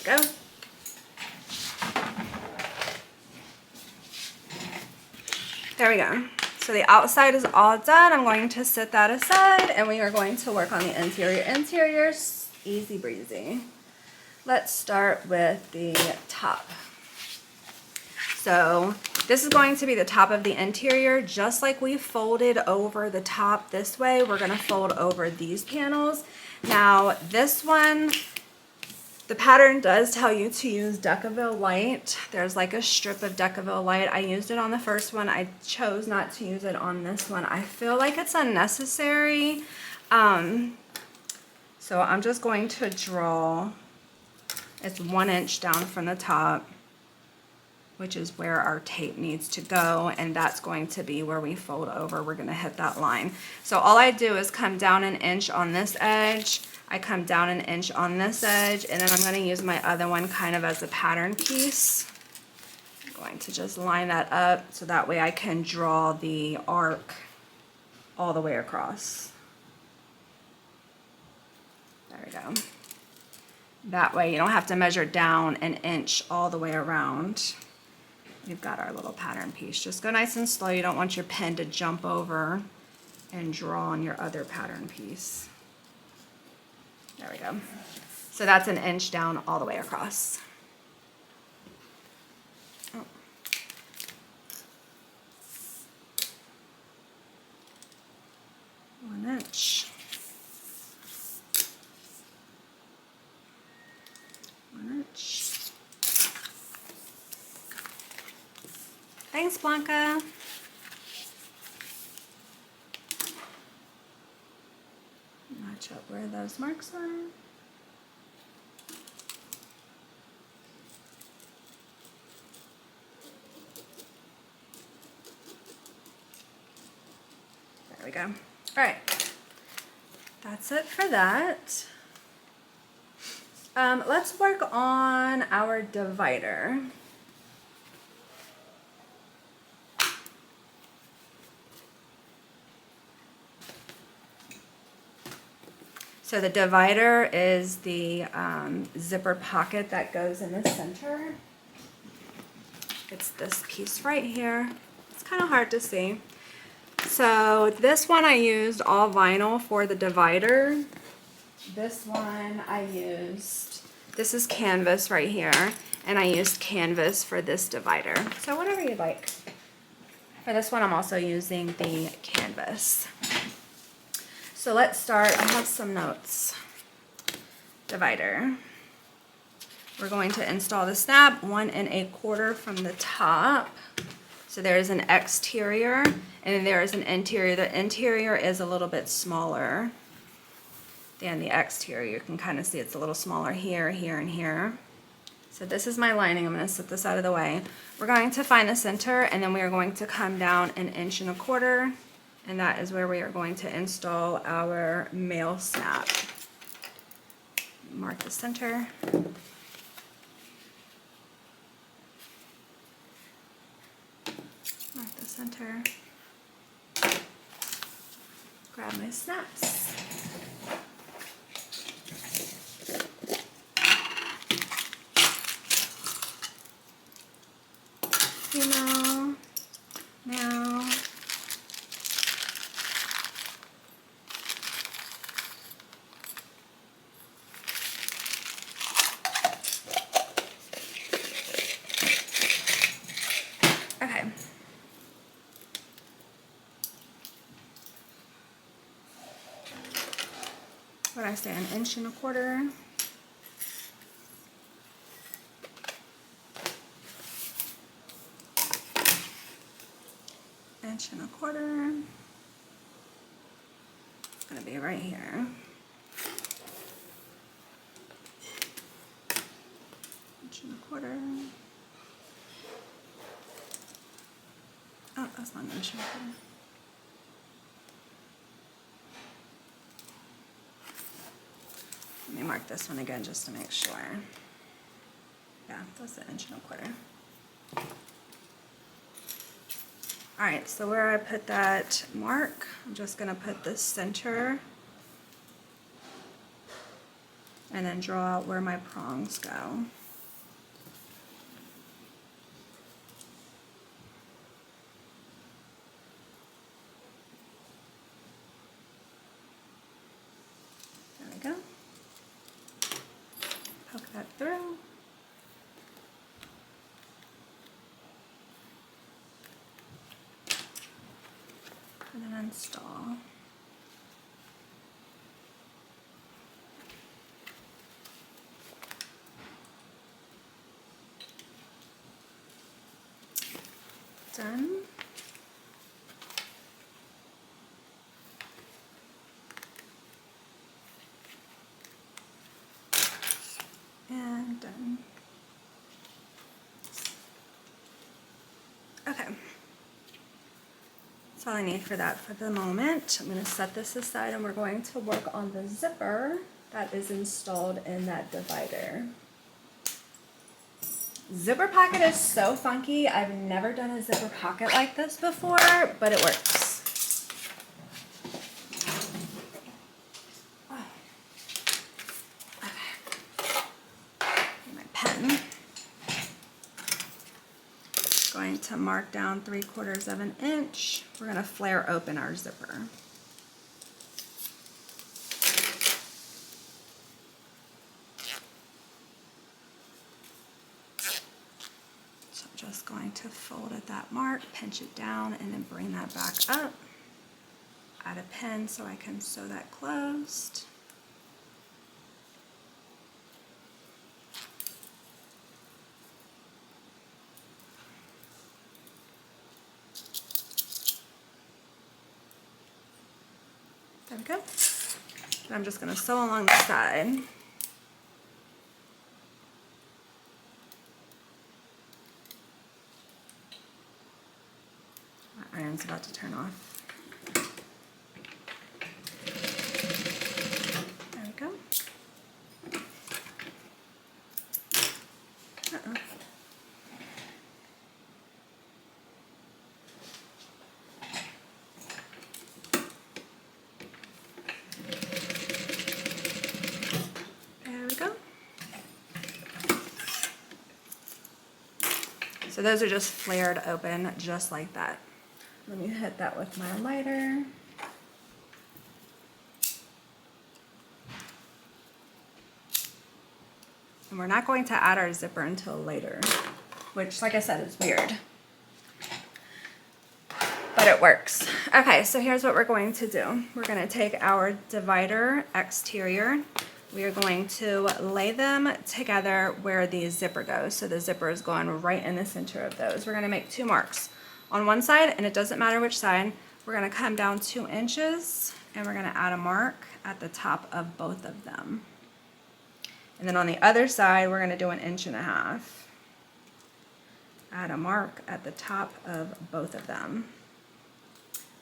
Speaker 1: There we go. There we go. So the outside is all done. I'm going to set that aside and we are going to work on the interior. Interior's easy breezy. Let's start with the top. So this is going to be the top of the interior. Just like we folded over the top this way, we're gonna fold over these panels. Now this one, the pattern does tell you to use Decaville Light. There's like a strip of Decaville Light. I used it on the first one. I chose not to use it on this one. I feel like it's unnecessary. So I'm just going to draw, it's 1 inch down from the top, which is where our tape needs to go, and that's going to be where we fold over. We're gonna hit that line. So all I do is come down 1 inch on this edge, I come down 1 inch on this edge, and then I'm gonna use my other one kind of as a pattern piece. I'm going to just line that up so that way I can draw the arc all the way across. There we go. That way you don't have to measure down 1 inch all the way around. You've got our little pattern piece. Just go nice and slow. You don't want your pen to jump over and draw on your other pattern piece. There we go. So that's an inch down all the way across. Oh. 1 inch. 1 inch. Thanks, Blanca. Match up where those marks are. There we go. All right, that's it for that. Let's work on our divider. So the divider is the zipper pocket that goes in the center. It's this piece right here. It's kind of hard to see. So this one I used all vinyl for the divider. This one I used, this is canvas right here, and I used canvas for this divider. So whatever you like. For this one I'm also using the canvas. So let's start. I have some notes. Divider. We're going to install the snap 1 1/4 from the top. So there's an exterior and there is an interior. The interior is a little bit smaller than the exterior. You can kind of see it's a little smaller here, here, and here. So this is my lining. I'm going to set this out of the way. We're going to find the center, and then we are going to come down 1 1/4 inches. And that is where we are going to install our male snap. Mark the center. Mark the center. Grab my snaps. Female, male. What did I say, 1 1/4 inches? Inch and a quarter. It's going to be right here. Inch and a quarter. Oh, that's not an inch and a quarter. Let me mark this one again just to make sure. Yeah, that's 1 1/4 inches. All right, so where I put that mark, I'm just going to put the center and then draw out where my prongs go. There we go. Poke that through. And then install. Done. And done. Okay. That's all I need for that for the moment. I'm going to set this aside and we're going to work on the zipper that is installed in that divider. Zipper pocket is so funky. I've never done a zipper pocket like this before, but it works. Okay. My pen. Going to mark down 3/4 inch. We're going to flare open our zipper. Just going to fold at that mark, pinch it down, and then bring that back up. Add a pin so I can sew that closed. There we go. And I'm just going to sew along the side. My iron's about to turn off. There we go. There we go. So those are just flared open, just like that. Let me hit that with my lighter. And we're not going to add our zipper until later, which, like I said, is weird. But it works. Okay, so here's what we're going to do. We're going to take our divider exterior. We are going to lay them together where the zipper goes. So the zipper is going right in the center of those. We're going to make 2 marks on one side, and it doesn't matter which side. We're going to come down 2 inches, and we're going to add a mark at the top of both of them. And then on the other side, we're going to do 1.5 inches. Add a mark at the top of both of them.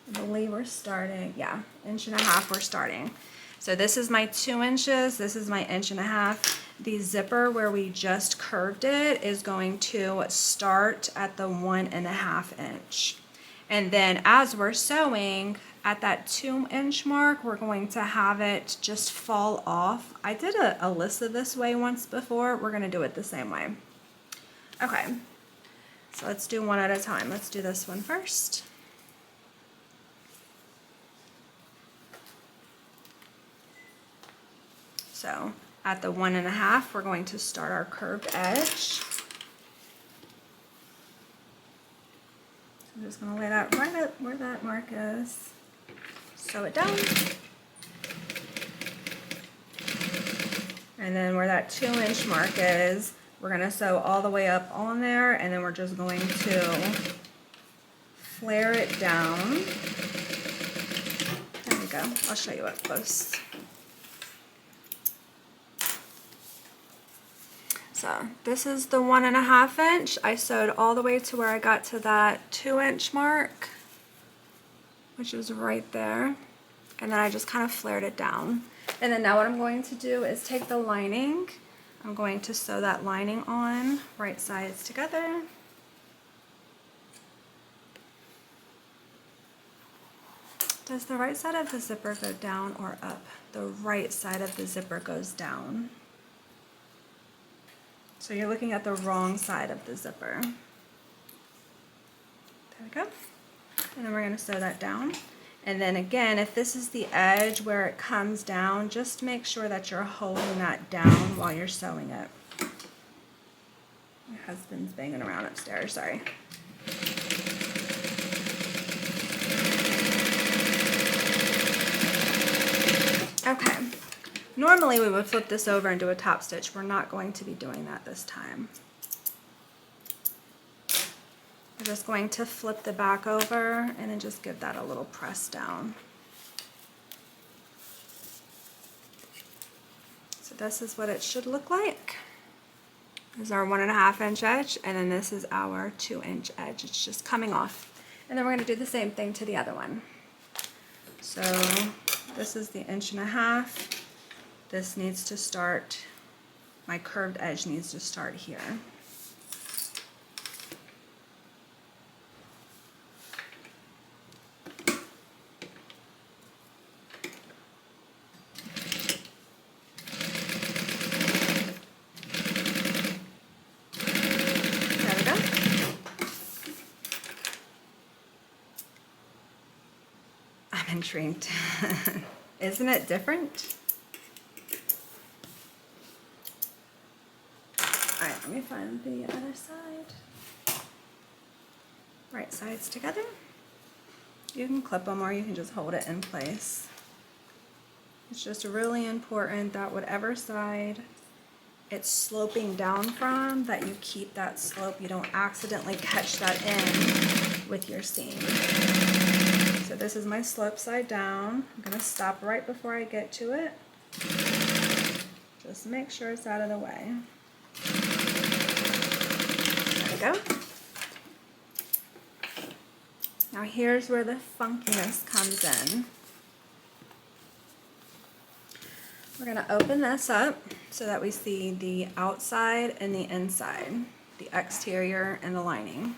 Speaker 1: I believe we're starting, yeah, 1.5 inches we're starting. So this is my 2 inches, this is my 1.5 inches. The zipper where we just curved it is going to start at the 1.5 inch. And then as we're sewing at that 2-inch mark, we're going to have it just fall off. I did a Alyssa this way once before. We're gonna do it the same way. Okay, so let's do one at a time. Let's do this one first. So at the 1.5, we're going to start our curved edge. I'm just going to lay that right up where that mark is. Sew it down. And then where that 2-inch mark is, we're going to sew all the way up on there, and then we're just going to flare it down. There we go. I'll show you up close. So this is the 1.5 inch. I sewed all the way to where I got to that 2-inch mark, which is right there. And then I just kind of flared it down. And then now what I'm going to do is take the lining. I'm going to sew that lining on, right sides together. Does the right side of the zipper go down or up? The right side of the zipper goes down. So you're looking at the wrong side of the zipper. There we go. And then we're going to sew that down. And then again, if this is the edge where it comes down, just make sure that you're holding that down while you're sewing it. My husband's banging around upstairs, sorry. Okay. Normally we would flip this over and do a top stitch. We're not going to be doing that this time. We're just going to flip the back over and then just give that a little press down. So this is what it should look like. This is our 1.5 inch edge, and then this is our 2-inch edge. It's just coming off. And then we're going to do the same thing to the other one. So this is the 1.5 inch. This needs to start, my curved edge needs to start here. There we go. I'm intrigued. Isn't it different? Let me find the other side. right sides together. You can clip them or you can just hold it in place. It's just really important that whatever side it's sloping down from, that you keep that slope. You don't accidentally catch that in with your seam. So this is my slope side down. I'm gonna stop right before I get to it. Just make sure it's out of the way. There we go. Now here's where the funkiness comes in. We're going to open this up so that we see the outside and the inside, the exterior and the lining.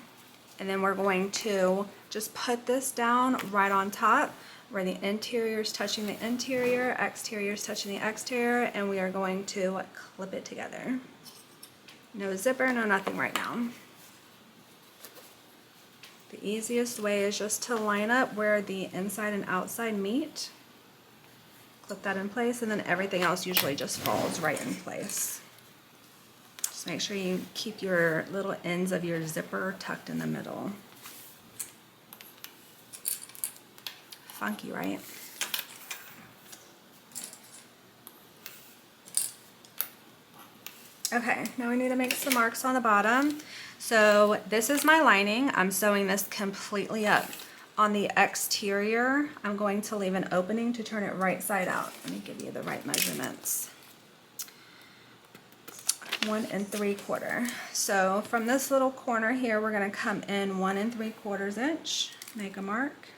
Speaker 1: And then we're going to just put this down right on top where the interior is touching the interior, exterior is touching the exterior, and we are going to clip it together. No zipper, no nothing right now. The easiest way is just to line up where the inside and outside meet. Clip that in place, and then everything else usually just falls right in place. Just make sure you keep your little ends of your zipper tucked in the middle. Funky, right? Okay, now we need to make some marks on the bottom. So this is my lining. I'm sewing this completely up. On the exterior, I'm going to leave an opening to turn it right side out. Let me give you the right measurements. 1 3/4. So from this little corner here, we're going to come in 1 3/4 inch, make a mark.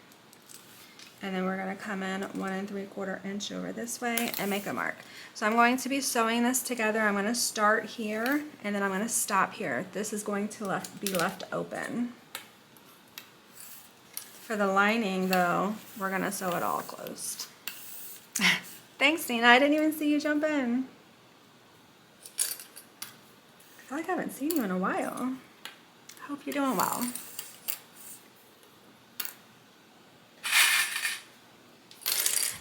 Speaker 1: And then we're going to come in 1 3/4 inch over this way and make a mark. So I'm going to be sewing this together. I'm going to start here and then I'm going to stop here. This is going to be left open. For the lining though, we're going to sew it all closed. Thanks, Nina. I didn't even see you jump in. I feel like I haven't seen you in a while. I hope you're doing well.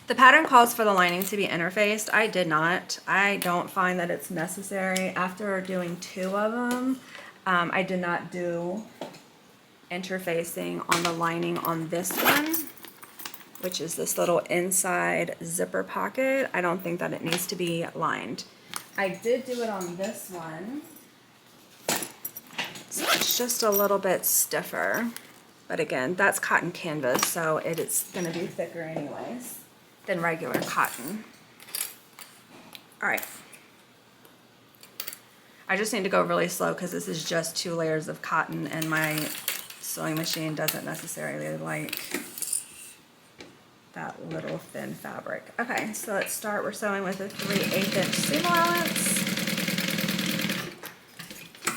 Speaker 1: The pattern calls for the lining to be interfaced. I did not. I don't find that it's necessary. After doing 2 of them, I did not do interfacing on the lining on this one, which is this little inside zipper pocket. I don't think that it needs to be lined. I did do it on this one. So it's just a little bit stiffer. But again, that's cotton canvas, so it is going to be thicker anyways than regular cotton. All right. I just need to go really slow because this is just 2 layers of cotton and my sewing machine doesn't necessarily like that little thin fabric. Okay, so let's start. We're sewing with a 3/8 inch seam allowance.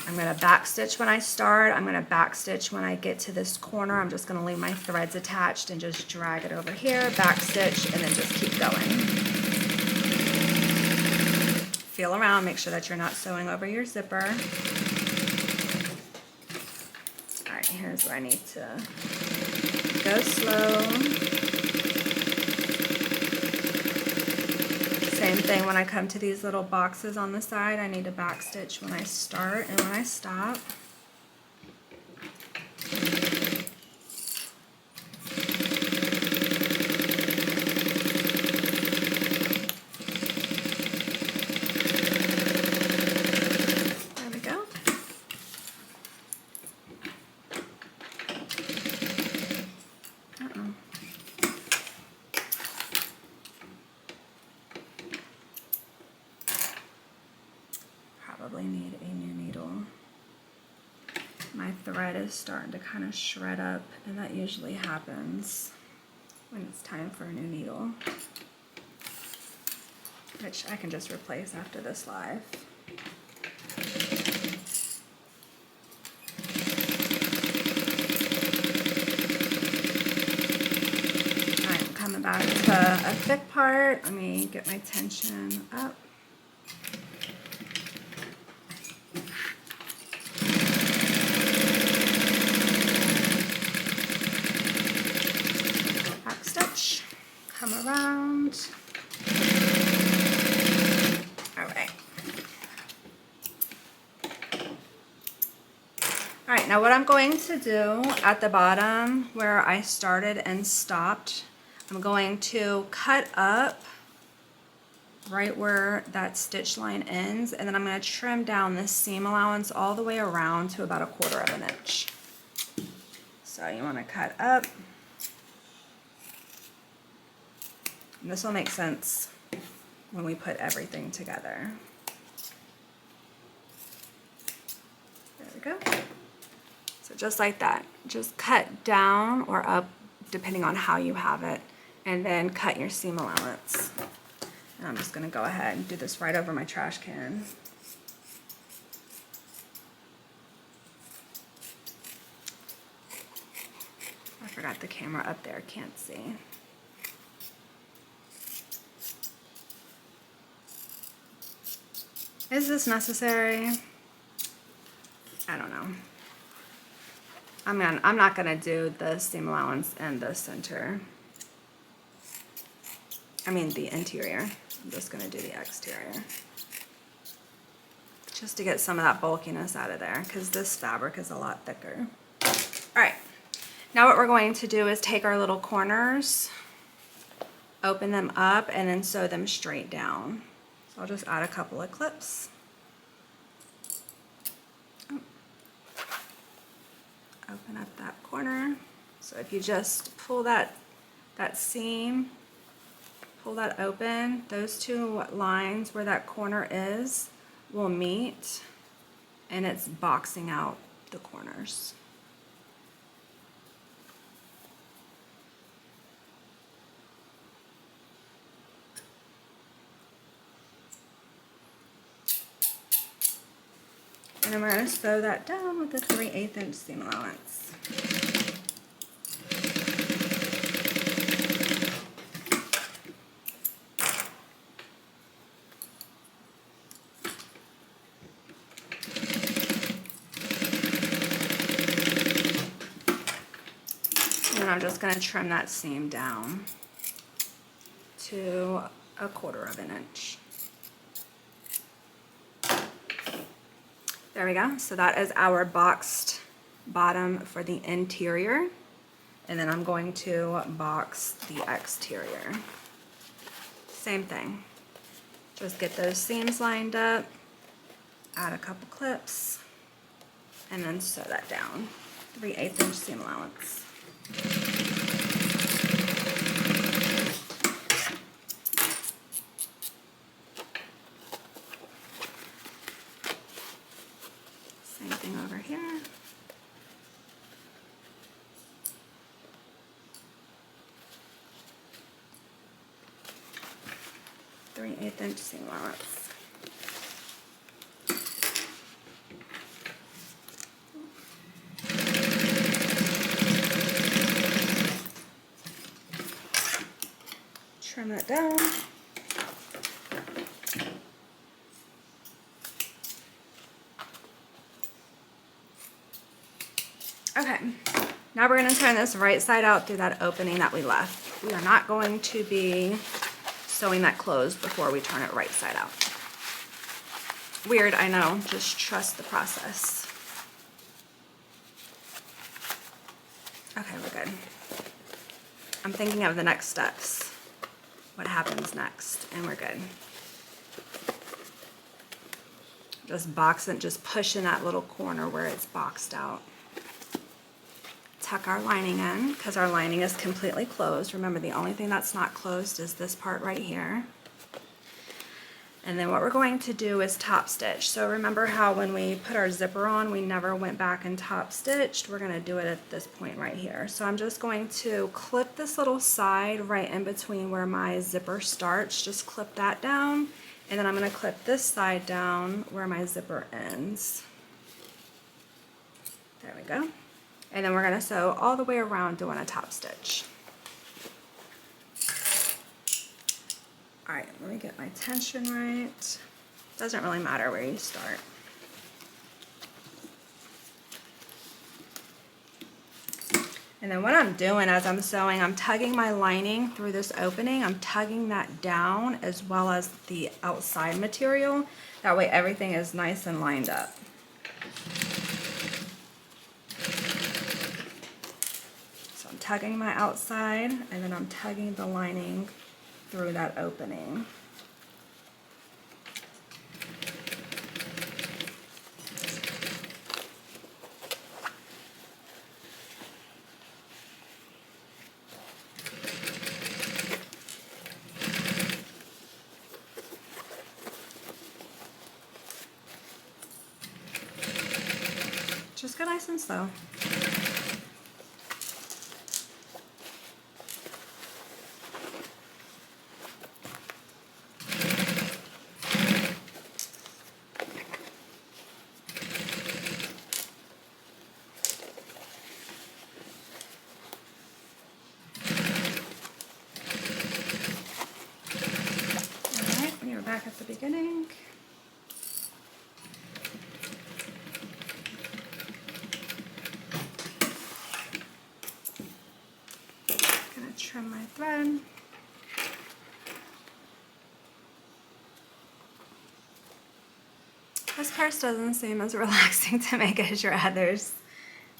Speaker 1: I'm going to back stitch when I start. I'm going to back stitch when I get to this corner. I'm just going to leave my threads attached and just drag it over here, back stitch, and then just keep going. Feel around, make sure that you're not sewing over your zipper. All right, here's where I need to go slow. Same thing when I come to these little boxes on the side, I need to back stitch when I start and when I stop. There we go. Probably need a new needle. My thread is starting to kind of shred up, and that usually happens when it's time for a new needle, which I can just replace after this live. I'm coming back to a thick part. Let me get my tension up. Come around. All right. All right, now what I'm going to do at the bottom where I started and stopped, I'm going to cut up right where that stitch line ends, and then I'm going to trim down this seam allowance all the way around to about 1/4 of an inch. So you want to cut up. And this will make sense when we put everything together. There we go. So just like that, just cut down or up depending on how you have it, and then cut your seam allowance. And I'm just going to go ahead and do this right over my trash can. I forgot the camera up there, can't see. Is this necessary? I don't know. I'm not gonna do the seam allowance in the center. I mean the interior. I'm just gonna do the exterior. Just to get some of that bulkiness out of there, because this fabric is a lot thicker. All right, now what we're going to do is take our little corners, open them up, and then sew them straight down. So I'll just add a couple of clips. Open up that corner. So if you just pull that seam, pull that open, those two lines where that corner is will meet, and it's boxing out the corners. And then we're going to sew that down with a 3/8 inch seam allowance. And then I'm just going to trim that seam down to 1/4 of an inch. There we go. So that is our boxed bottom for the interior. And then I'm going to box the exterior. Same thing. Just get those seams lined up, add a couple clips, and then sew that down. 3/8 inch seam allowance. Same thing over here. Three-eighth inch seam allowance. Trim that down. Okay, now we're going to turn this right side out through that opening that we left. We are not going to be sewing that closed before we turn it right side out. Weird, I know, just trust the process. Okay, we're good. I'm thinking of the next steps. What happens next, and we're good. Just boxing, just pushing that little corner where it's boxed out. Tuck our lining in, because our lining is completely closed. Remember, the only thing that's not closed is this part right here. And then what we're going to do is top stitch. So remember how when we put our zipper on, we never went back and top stitched? We're going to do it at this point right here. So I'm just going to clip this little side right in between where my zipper starts. Just clip that down. And then I'm going to clip this side down where my zipper ends. There we go. And then we're going to sew all the way around doing a top stitch. All right, let me get my tension right. Doesn't really matter where you start. And then what I'm doing as I'm sewing, I'm tugging my lining through this opening. I'm tugging that down as well as the outside material. That way everything is nice and lined up. tugging my outside, and then I'm tugging the lining through that opening. Just go nice and slow. Alright, we are back at the beginning. Trim my thread. This purse doesn't seem as relaxing to make as your others.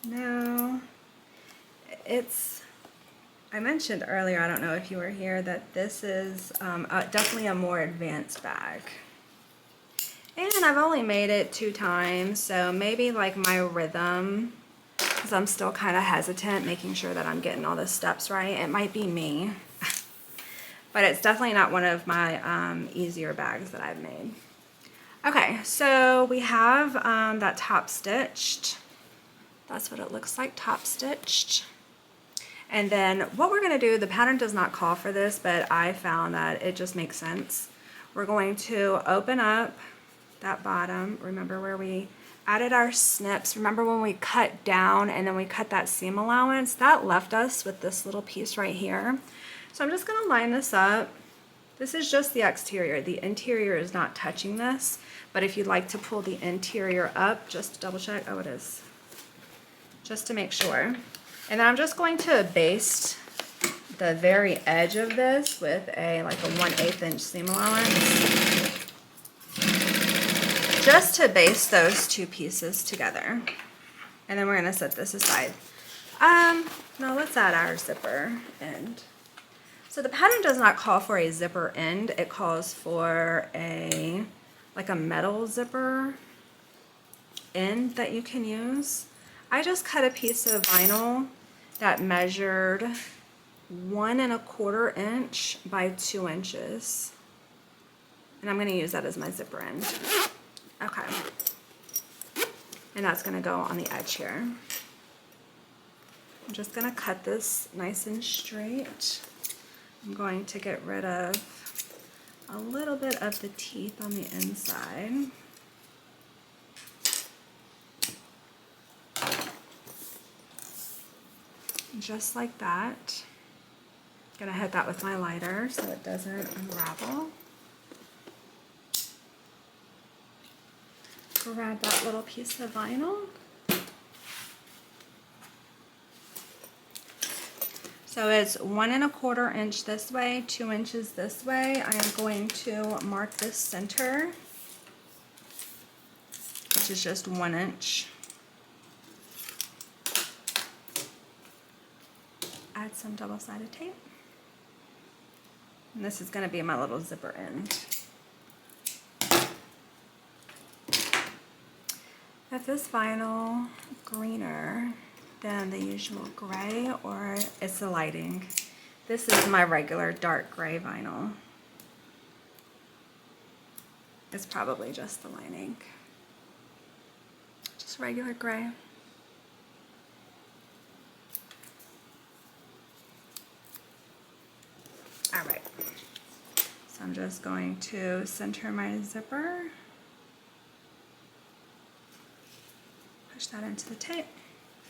Speaker 1: No, I mentioned earlier, I don't know if you were here, that this is definitely a more advanced bag. And I've only made it 2 times, so maybe like my rhythm, because I'm still kind of hesitant, making sure that I'm getting all the steps right. It might be me, but it's definitely not one of my easier bags that I've made. Okay, so we have that top stitched. That's what it looks like, top stitched. And then what we're gonna do, the pattern does not call for this, but I found that it just makes sense. We're going to open up that bottom. Remember where we added our snips? Remember when we cut down and then we cut that seam allowance? That left us with this little piece right here. So I'm just gonna line this up. This is just the exterior. The interior is not touching this, but if you'd like to pull the interior up, just double check. Oh, it is. Just to make sure. And then I'm just going to baste the very edge of this with like a 1/8 inch seam allowance. Just to baste those 2 pieces together. And then we're gonna set this aside. No, let's add our zipper end. So the pattern does not call for a zipper end. It calls for like a metal zipper end that you can use. I just cut a piece of vinyl that measured 1 1/4 inch by 2 inches. And I'm gonna use that as my zipper end. Okay. And that's gonna go on the edge here. I'm just gonna cut this nice and straight. I'm going to get rid of a little bit of the teeth on the inside. Just like that. I'm gonna hit that with my lighter so it doesn't unravel. Grab that little piece of vinyl. So it's 1 1/4 inch this way, 2 inches this way. I am going to mark this center, which is just 1 inch. Add some double-sided tape. And this is going to be my little zipper end. If this vinyl greener than the usual gray, or it's the lighting? This is my regular dark gray vinyl. It's probably just the lining. Just regular gray. All right. So I'm just going to center my zipper. Push that into the tape.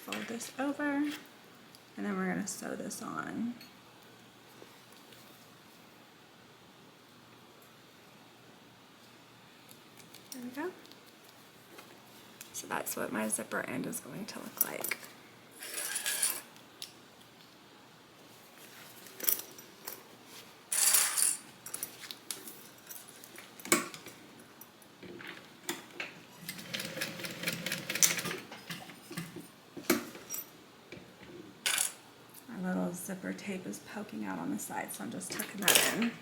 Speaker 1: Fold this over, and then we're going to sew this on. There we go. So that's what my zipper end is going to look like. zipper tape is poking out on the side, so I'm just tucking that in.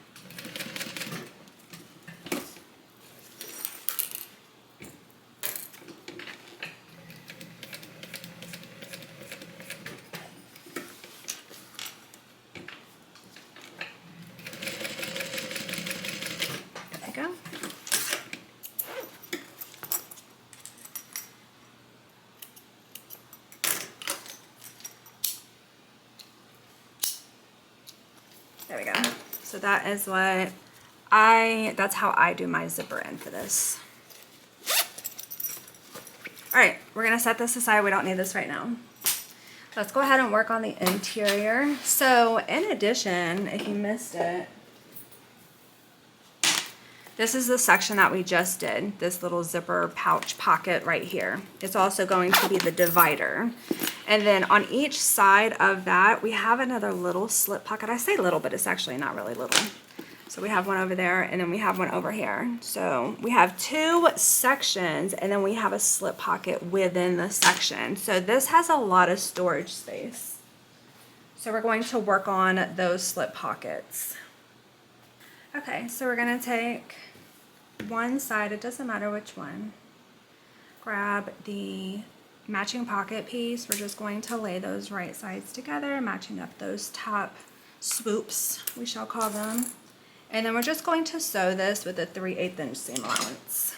Speaker 1: There we go. There we go. So that is what that's how I do my zipper in for this. All right, we're gonna set this aside. We don't need this right now. Let's go ahead and work on the interior. So in addition, if you missed it, this is the section that we just did, this little zipper pouch pocket right here. It's also going to be the divider. And then on each side of that, we have another little slip pocket. I say little, but it's actually not really little. So we have one over there, and then we have one over here. So we have two sections, and then we have a slip pocket within the section. So this has a lot of storage space. So we're going to work on those slip pockets. Okay, so we're gonna take one side, it doesn't matter which one. Grab the matching pocket piece. We're just going to lay those right sides together, matching up those top swoops, we shall call them. And then we're just going to sew this with a 3/8 inch seam allowance.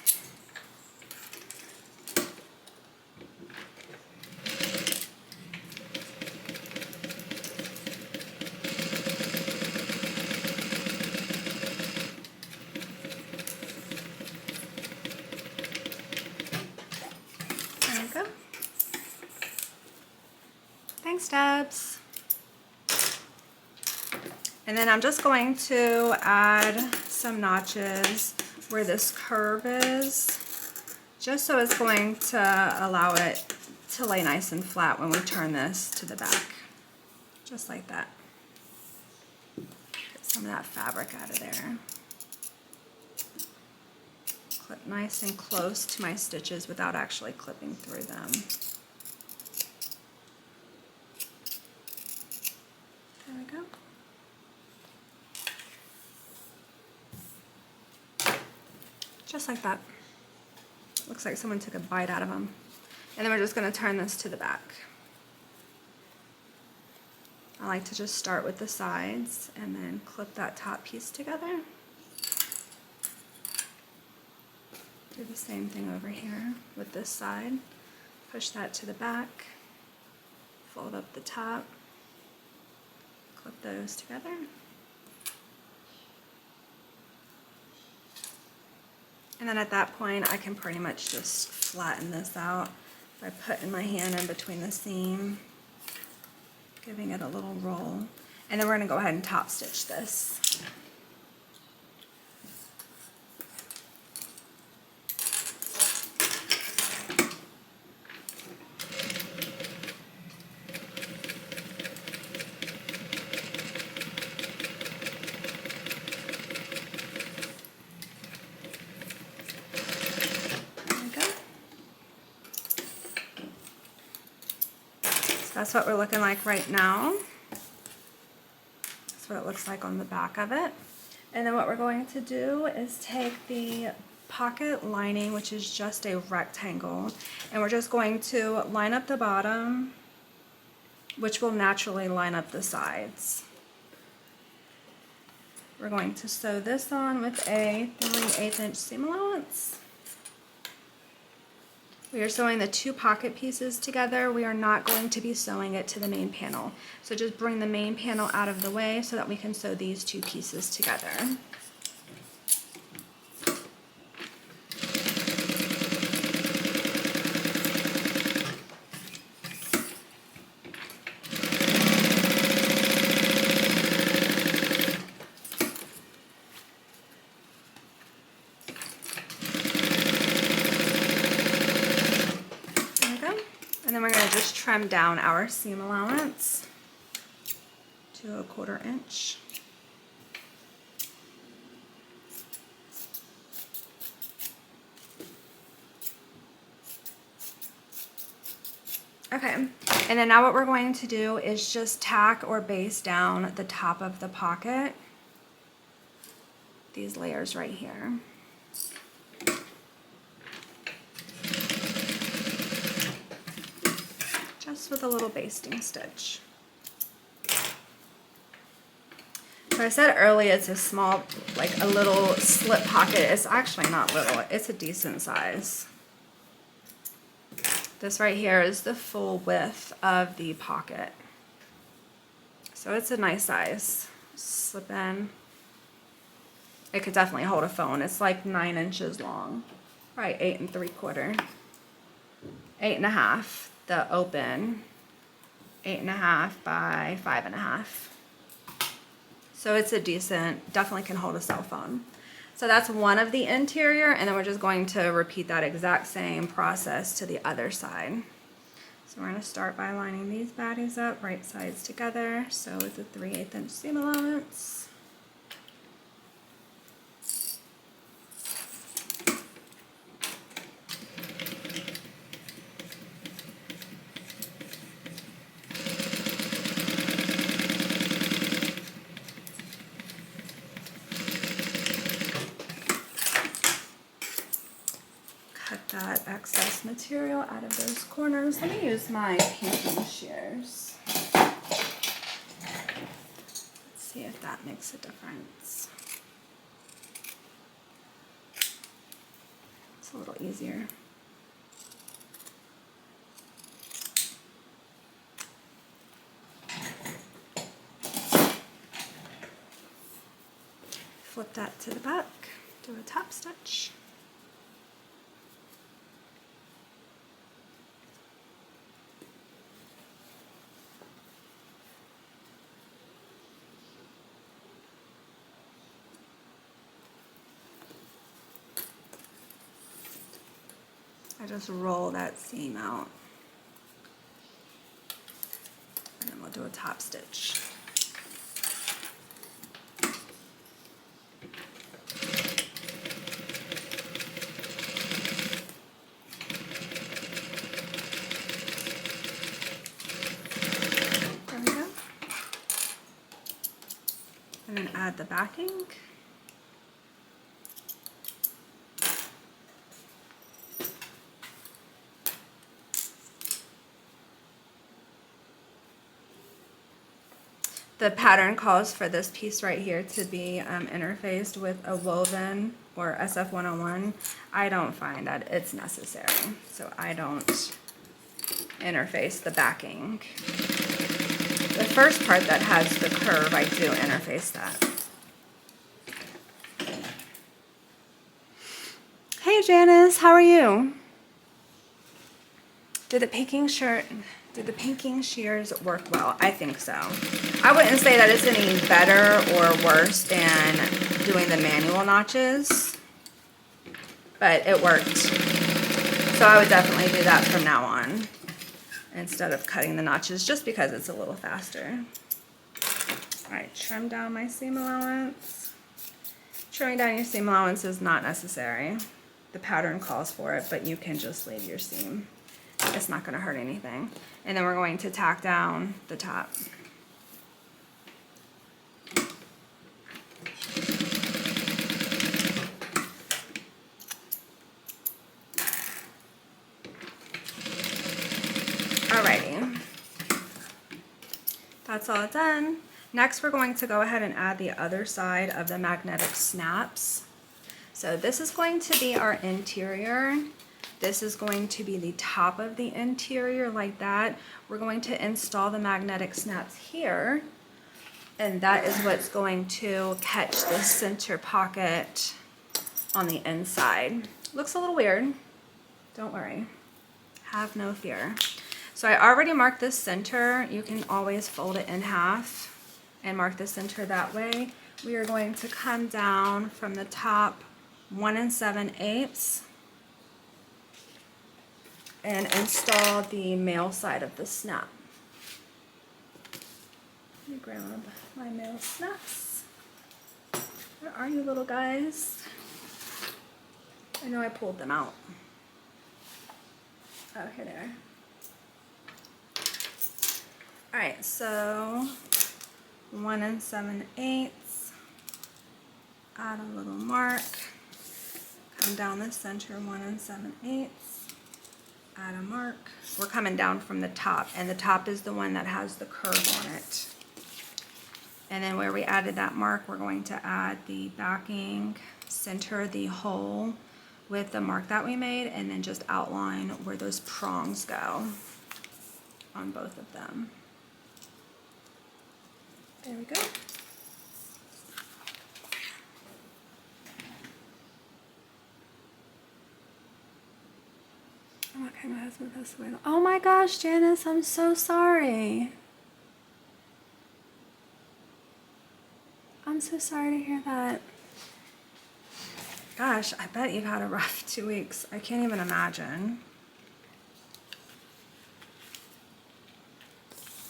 Speaker 1: There we go. Thanks, Debs. And then I'm just going to add some notches where this curve is, just so it's going to allow it to lay nice and flat when we turn this to the back, just like that. Get some of that fabric out of there. Clip nice and close to my stitches without actually clipping through them. There we go. Just like that. Looks like someone took a bite out of them. And then we're just going to turn this to the back. I like to just start with the sides and then clip that top piece together. Do the same thing over here with this side. Push that to the back. Fold up the top. Clip those together. And then at that point, I can pretty much just flatten this out by putting my hand in between the seam, giving it a little roll. And then we're gonna go ahead and top stitch this. That's what we're looking like right now. That's what it looks like on the back of it. And then what we're going to do is take the pocket lining, which is just a rectangle, and we're just going to line up the bottom, which will naturally line up the sides. We're going to sew this on with a 3/8 inch seam allowance. We are sewing the two pocket pieces together. We are not going to be sewing it to the main panel. So just bring the main panel out of the way so that we can sew these two pieces together. And then we're going to just trim down our seam allowance to 1/4 inch. Okay, And then now what we're going to do is just tack or base down the top of the pocket, these layers right here. Just with a little basting stitch. So I said earlier it's a small, like a little slip pocket. It's actually not little, it's a decent size. This right here is the full width of the pocket. So it's a nice size. Slip in. It could definitely hold a phone. It's like 9 inches long. Probably 8 3/4. 8.5. The open. 8.5 by 5.5. So it's a decent, definitely can hold a cell phone. So that's one of the interior, and then we're just going to repeat that exact same process to the other side. So we're going to start by lining these baddies up, right sides together. So with a 3/8 inch seam allowance. That excess material out of those corners. Let me use my pinking shears. Let's see if that makes a difference. It's a little easier. Flip that to the back, do a top stitch. I just roll that seam out, and then we'll do a top stitch. There we go. And then add the backing. The pattern calls for this piece right here to be interfaced with a woven or SF101. I don't find that it's necessary, so I don't interface the backing. The first part that has the curve, I do interface that. Hey Janice, how are you? Did the pinking shears work well? I think so. I wouldn't say that it's any better or worse than doing the manual notches, but it worked. So I would definitely do that from now on instead of cutting the notches, just because it's a little faster. All right, trim down my seam allowance. Trimming down your seam allowance is not necessary. The pattern calls for it, but you can just leave your seam. It's not going to hurt anything. And then we're going to tack down the top. Alrighty. That's all done. Next, we're going to go ahead and add the other side of the magnetic snaps. So this is going to be our interior. This is going to be the top of the interior like that. We're going to install the magnetic snaps here, and that is what's going to catch the center pocket on the inside. Looks a little weird. Don't worry. Have no fear. So I already marked this center. You can always fold it in half and mark the center that way. We are going to come down from the top 1 7/8 and install the male side of the snap. Let me grab my male snaps. Where are you, little guys? I know I pulled them out. Oh, here they are. All right, so 1 7/8, add a little mark, come down the center 1 7/8, add a mark. We're coming down from the top, and the top is the one that has the curve on it. And then where we added that mark, we're going to add the backing, center the hole with the mark that we made, and then just outline where those prongs go on both of them. There we go. Okay, my husband passed away. Oh my gosh, Janice, I'm so sorry. I'm so sorry to hear that. Gosh, I bet you've had a rough 2 weeks. I can't even imagine.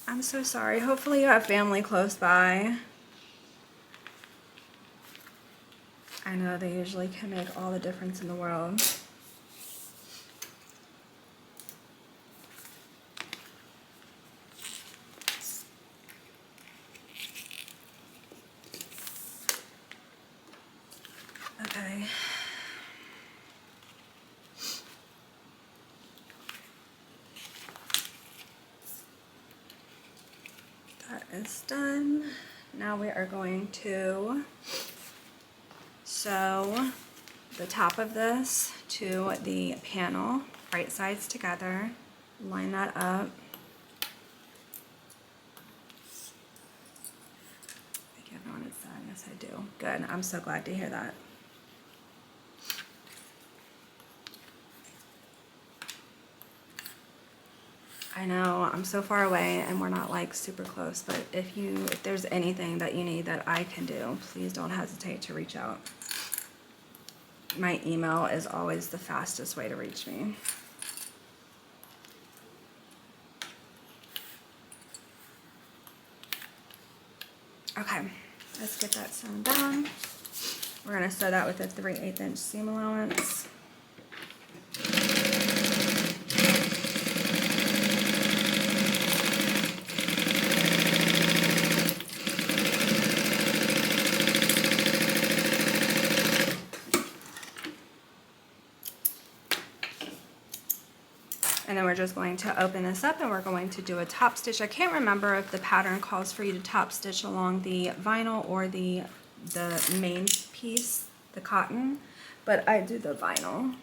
Speaker 1: I'm so sorry. Hopefully you have family close by. I know they usually can make all the difference in the world. Okay. That is done. Now we are going to sew the top of this to the panel, right sides together, line that up. I think everyone is done. Yes, I do. Good. I'm so glad to hear that. I know I'm so far away and we're not like super close, but if there's anything that you need that I can do, please don't hesitate to reach out. My email is always the fastest way to reach me. Okay, let's get that sewn down. We're gonna sew that with a 3/8 inch seam allowance. And then we're just going to open this up and we're going to do a top stitch. I can't remember if the pattern calls for you to top stitch along the vinyl or the main piece, the cotton, but I do the vinyl.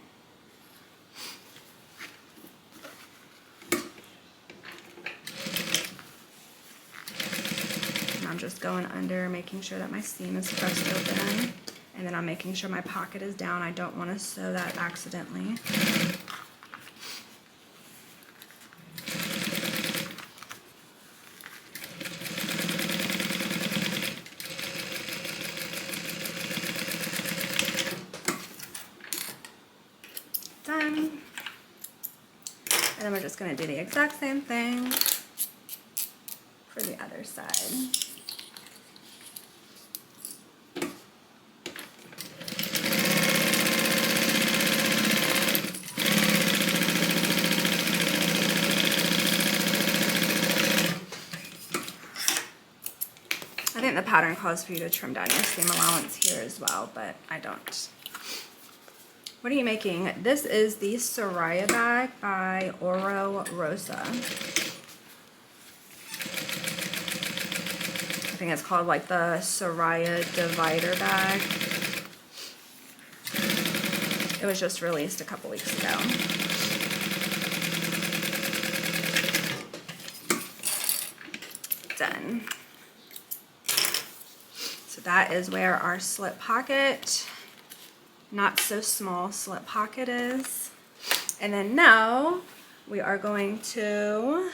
Speaker 1: And I'm just going under, making sure that my seam is pressed open, and then I'm making sure my pocket is down. I don't want to sew that accidentally. Done. And then we're just going to do the exact same thing for the other side. I think the pattern calls for you to trim down your seam allowance here as well, but I don't. What are you making? This is the Soraya bag by Ora Rosa. I think it's called like the Soraya Divider Bag. It was just released a couple weeks ago. Done. So that is where our slip pocket, not so small slip pocket is. And then now we are going to,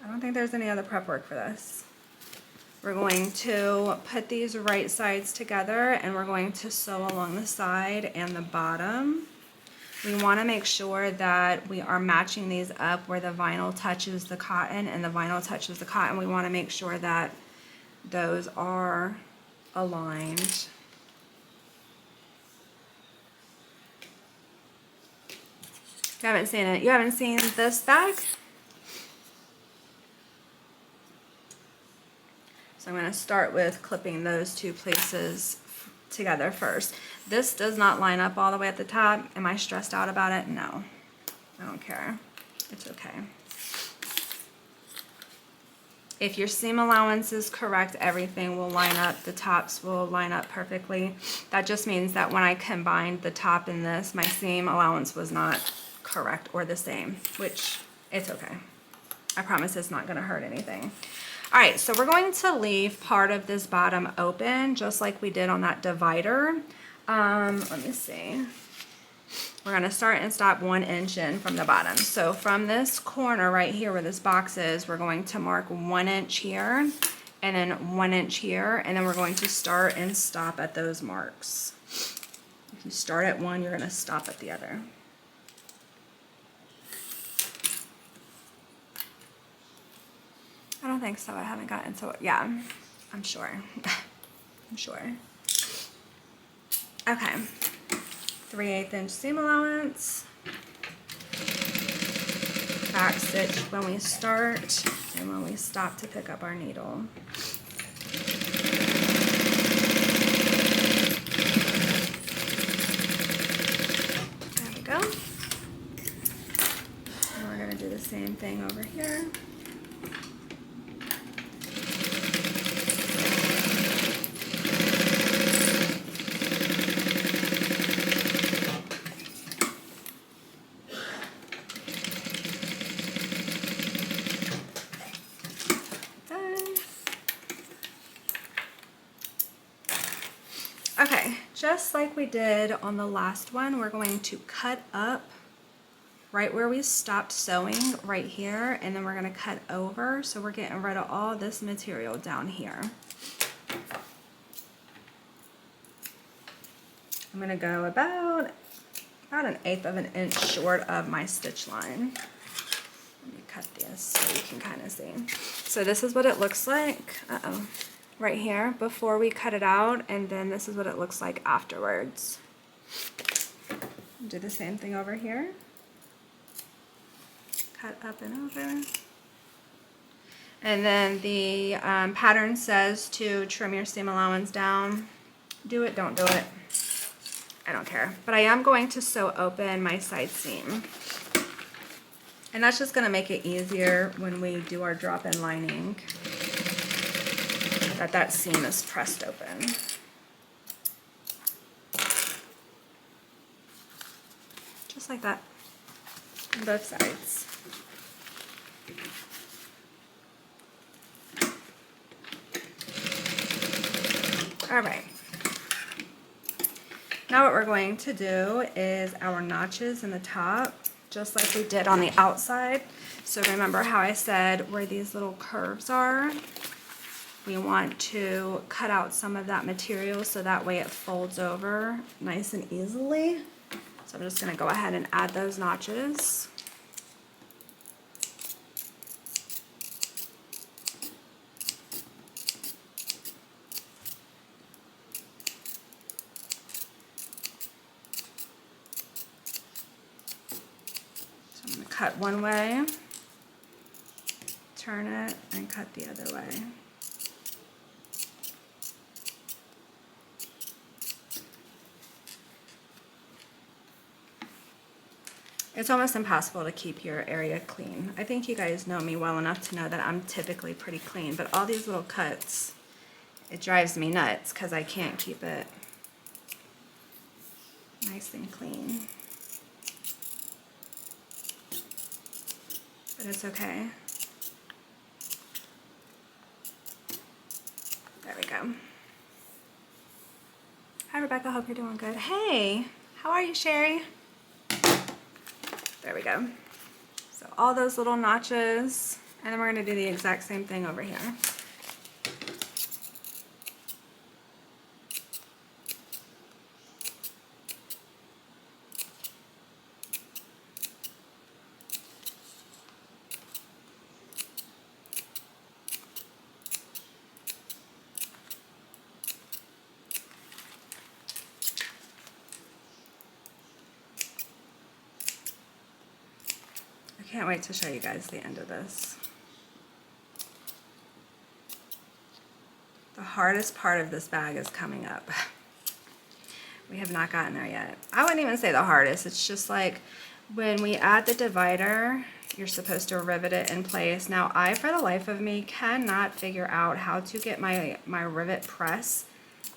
Speaker 1: I don't think there's any other prep work for this. We're going to put these right sides together and we're going to sew along the side and the bottom. We want to make sure that we are matching these up where the vinyl touches the cotton and the vinyl touches the cotton. We want to make sure that those are aligned. You haven't seen it. You haven't seen this bag? So I'm going to start with clipping those two places together first. This does not line up all the way at the top. Am I stressed out about it? No, I don't care. It's okay. If your seam allowance is correct, everything will line up. The tops will line up perfectly. That just means that when I combined the top and this, my seam allowance was not correct or the same, which it's okay. I promise it's not gonna hurt anything. All right, so we're going to leave part of this bottom open, just like we did on that divider. Let me see. We're gonna start and stop 1 inch in from the bottom. So from this corner right here where this box is, we're going to mark 1 inch here, and then 1 inch here, and then we're going to start and stop at those marks. If you start at one, you're gonna stop at the other. I don't think so. I haven't gotten to it. Yeah, I'm sure. I'm sure. Okay. 3/8 inch seam allowance. Back stitch when we start and when we stop to pick up our needle. There we go. And we're going to do the same thing over here. Okay, just like we did on the last one, we're going to cut up right where we stopped sewing right here, and then we're going to cut over, so we're getting rid of all this material down here. I'm going to go about 1/8 of an inch short of my stitch line. Let me cut this so you can kind of see. So this is what it looks like. Right here before we cut it out, and then this is what it looks like afterwards. Do the same thing over here. Cut up and over. And then the pattern says to trim your seam allowance down. Do it, don't do it. I don't care. But I am going to sew open my side seam. And that's just going to make it easier when we do our drop-in lining, that seam is pressed open. Just like that on both sides. All right. Now what we're going to do is our notches in the top, just like we did on the outside. So remember how I said where these little curves are? We want to cut out some of that material so that way it folds over nice and easily. So I'm just going to go ahead and add those notches. So I'm going to cut one way, turn it, and cut the other way. It's almost impossible to keep your area clean. I think you guys know me well enough to know that I'm typically pretty clean, but all these little cuts, it drives me nuts because I can't keep it nice and clean. But it's okay. There we go. Hi Rebecca, hope you're doing good. Hey, how are you, Sherry? There we go. So all those little notches, and then we're going to do the exact same thing over here. Can't wait to show you guys the end of this. hardest part of this bag is coming up. We have not gotten there yet. I wouldn't even say the hardest. It's just like when we add the divider, you're supposed to rivet it in place. Now, I, for the life of me, cannot figure out how to get my rivet press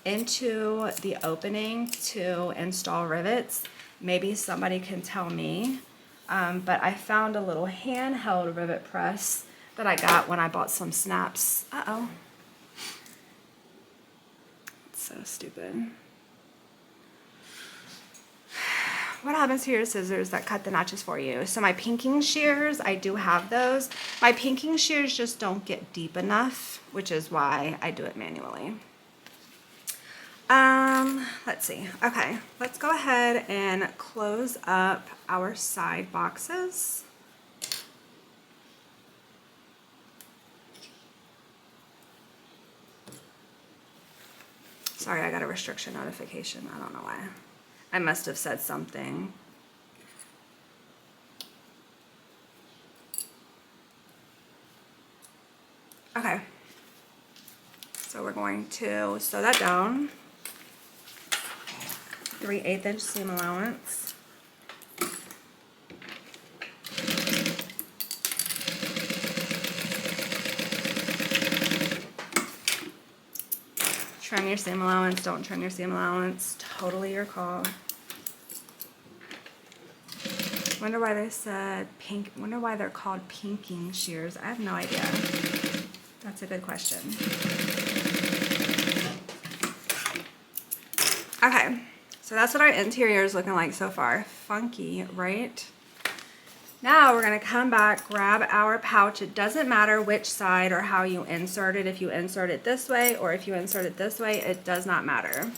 Speaker 1: into the opening to install rivets. Maybe somebody can tell me. But I found a little handheld rivet press that I got when I bought some snaps. Uh-oh. It's so stupid. What happens to your scissors that cut the notches for you? So my pinking shears, I do have those. My pinking shears just don't get deep enough, which is why I do it manually. Let's see. Okay, let's go ahead and close up our side boxes. Sorry, I got a restriction notification. I don't know why. I must have said something. Okay. So we're going to sew that down. 3/8 inch seam allowance. Trim your seam allowance, don't trim your seam allowance, totally your call. Wonder why they said pink, wonder why they're called pinking shears. I have no idea. That's a good question. Okay, so that's what our interior is looking like so far. Funky, right? Now we're gonna come back, grab our pouch. It doesn't matter which side or how you insert it. If you insert it this way or if you insert it this way, it does not matter.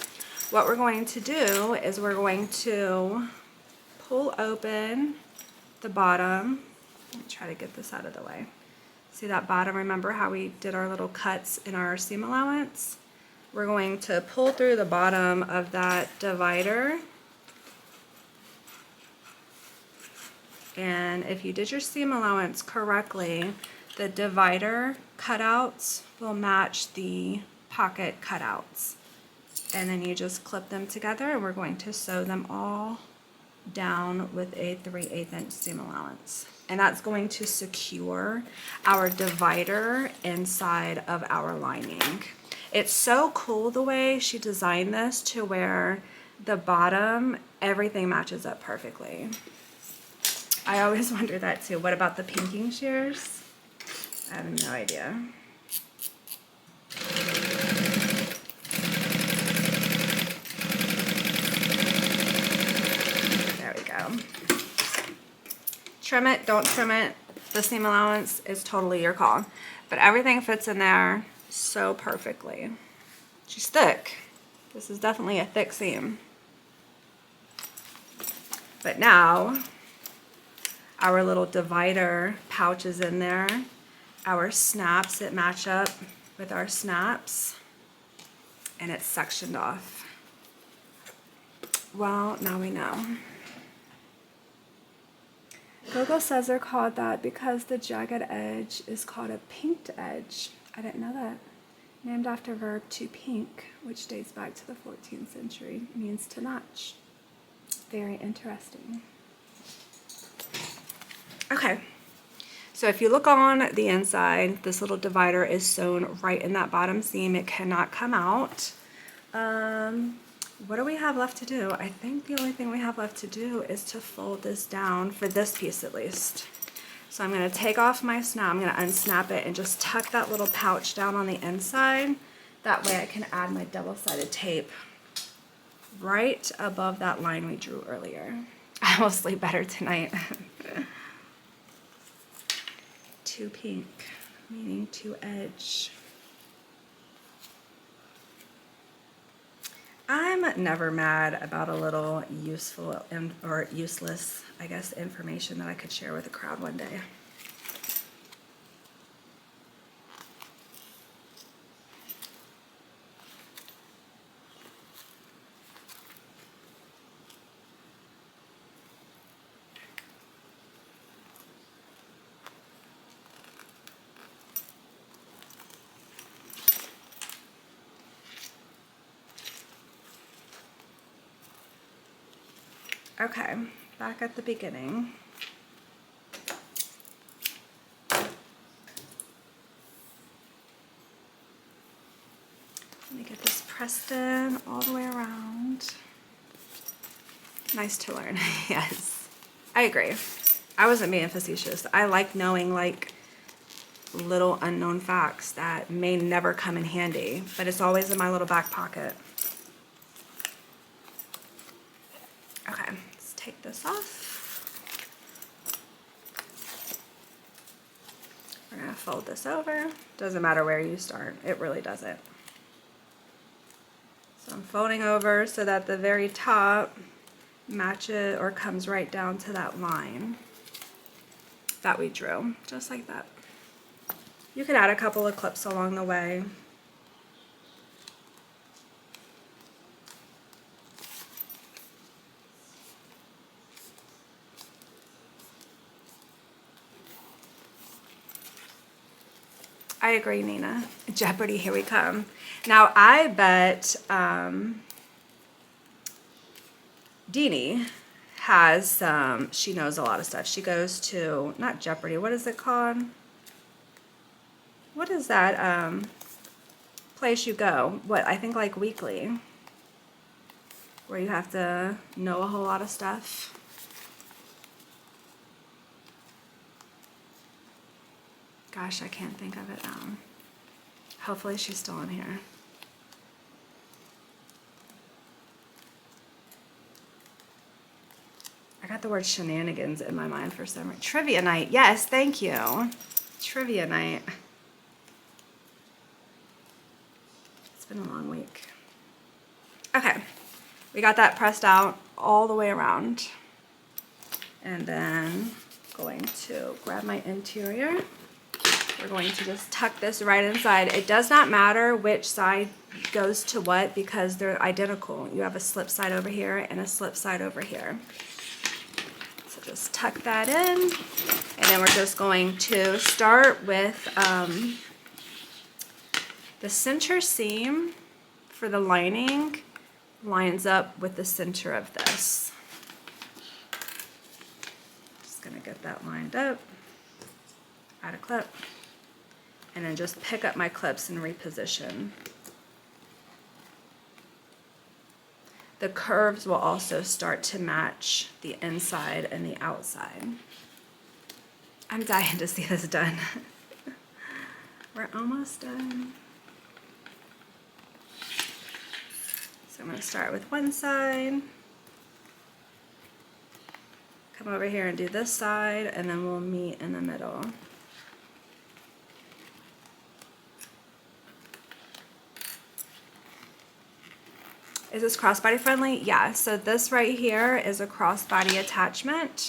Speaker 1: What we're going to do is we're going to pull open the bottom. Let me try to get this out of the way. See that bottom? Remember how we did our little cuts in our seam allowance? We're going to pull through the bottom of that divider. And if you did your seam allowance correctly, the divider cutouts will match the pocket cutouts. And then you just clip them together, and we're going to sew them all down with a 3/8 inch seam allowance. And that's going to secure our divider inside of our lining. It's so cool the way she designed this to where the bottom, everything matches up perfectly. I always wonder that too. What about the pinking shears? I have no idea. There we go. Trim it, don't trim it. The seam allowance is totally your call. But everything fits in there so perfectly. She's thick. This is definitely a thick seam. But now, our little divider pouch is in there. Our snaps that match up with our snaps. And it's sectioned off. Well, now we know. Google says they're called that because the jagged edge is called a pinked edge. I didn't know that. Named after verb to pink, which dates back to the 14th century, means to notch. Very interesting. Okay, so if you look on the inside, this little divider is sewn right in that bottom seam. It cannot come out. What do we have left to do? I think the only thing we have left to do is to fold this down, for this piece at least. So I'm going to take off my snap, I'm going to unsnap it and just tuck that little pouch down on the inside. That way I can add my double-sided tape right above that line we drew earlier. I will sleep better tonight. To pink, meaning to edge. I'm never mad about a little useful or useless, I guess, information that I could share with the crowd one day. Okay, back at the beginning. Let me get this pressed in all the way around. Nice to learn. Yes, I agree. I wasn't being facetious. I like knowing like little unknown facts that may never come in handy, but it's always in my little back pocket. Okay, let's take this off. We're gonna fold this over. Doesn't matter where you start, it really doesn't. So I'm folding over so that the very top matches or comes right down to that line that we drew, just like that. You could add a couple of clips along the way. I agree, Nina. Jeopardy, here we come. Now, I bet Deanie has some, she knows a lot of stuff. She goes to, not Jeopardy, what is it called? What is that place you go? What, I think like weekly, where you have to know a whole lot of stuff. Gosh, I can't think of it now. Hopefully she's still in here. I got the word shenanigans in my mind for some reason. Trivia night. Yes, thank you. Trivia night. It's been a long week. Okay, we got that pressed out all the way around. And then going to grab my interior. We're going to just tuck this right inside. It does not matter which side goes to what because they're identical. You have a slip side over here and a slip side over here. So just tuck that in. And then we're just going to start with the center seam for the lining lines up with the center of this. Just gonna get that lined up, add a clip. And then just pick up my clips and reposition. The curves will also start to match the inside and the outside. I'm dying to see this done. We're almost done. So I'm going to start with one side. Come over here and do this side, and then we'll meet in the middle. Is this crossbody friendly? Yeah, so this right here is a crossbody attachment.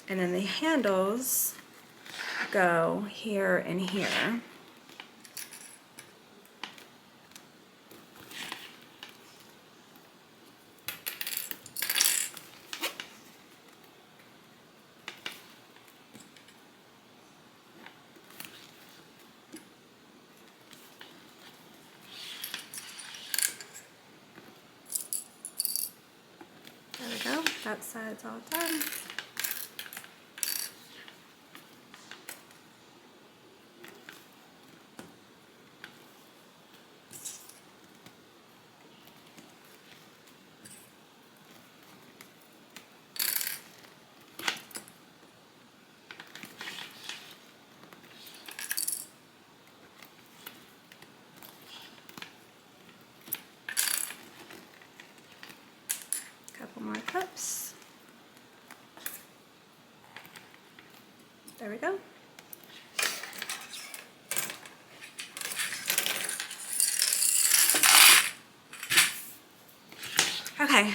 Speaker 1: And then the handles go here and here. There we go, that side's all done. Couple more clips. There we go. Okay,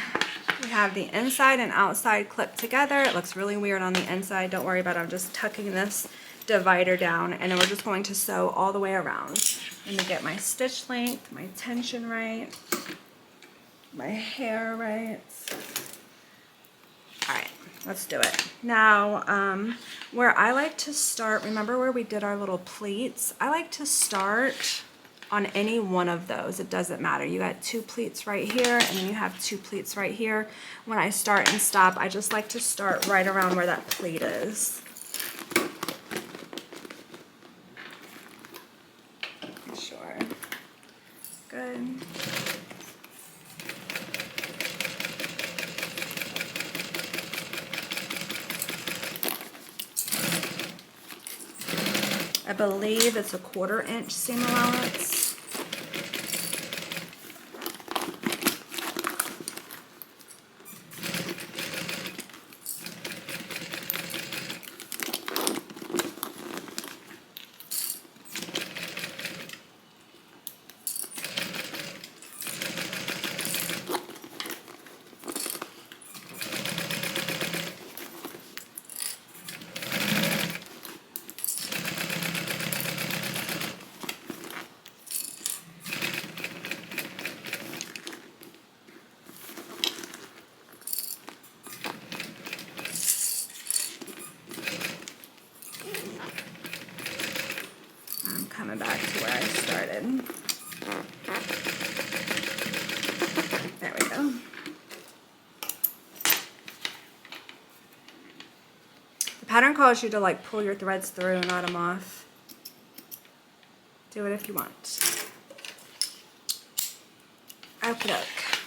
Speaker 1: we have the inside and outside clipped together. It looks really weird on the inside. Don't worry about it. I'm just tucking this divider down, and then we're just going to sew all the way around. Let me get my stitch length, my tension right, my hair right. All right, let's do it. Now, where I like to start, remember where we did our little pleats? I like to start on any one of those. It doesn't matter. You got 2 pleats right here, and then you have 2 pleats right here. When I start and stop, I just like to start right around where that pleat is. Sure. Good. I believe it's a 1/4 inch seam allowance. Coming back to where I started. There we go. The pattern calls you to like pull your threads through and knot them off. Do it if you want. Okie doke.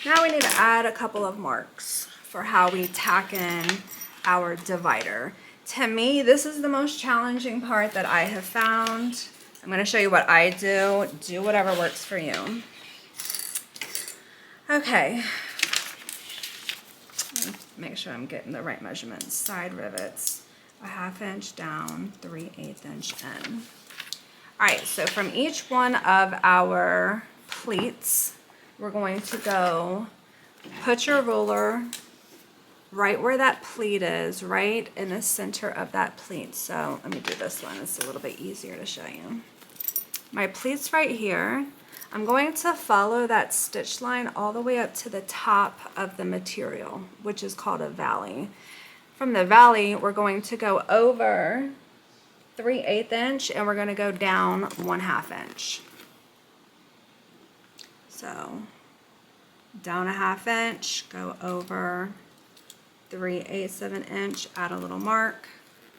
Speaker 1: Now we need to add a couple of marks for how we tack in our divider. To me, this is the most challenging part that I have found. I'm going to show you what I do. Do whatever works for you. Okay. Let's make sure I'm getting the right measurements. Side rivets, a 1/2 inch down, 3/8 inch in. All right, so from each one of our pleats, we're going to go put your ruler right where that pleat is, right in the center of that pleat. So let me do this one. It's a little bit easier to show you. My pleat's right here. I'm going to follow that stitch line all the way up to the top of the material, which is called a valley. From the valley, we're going to go over 3/8 inch and we're going to go down 1/2 inch. So down a 1/2 inch, go over 3/8 of an inch, add a little mark,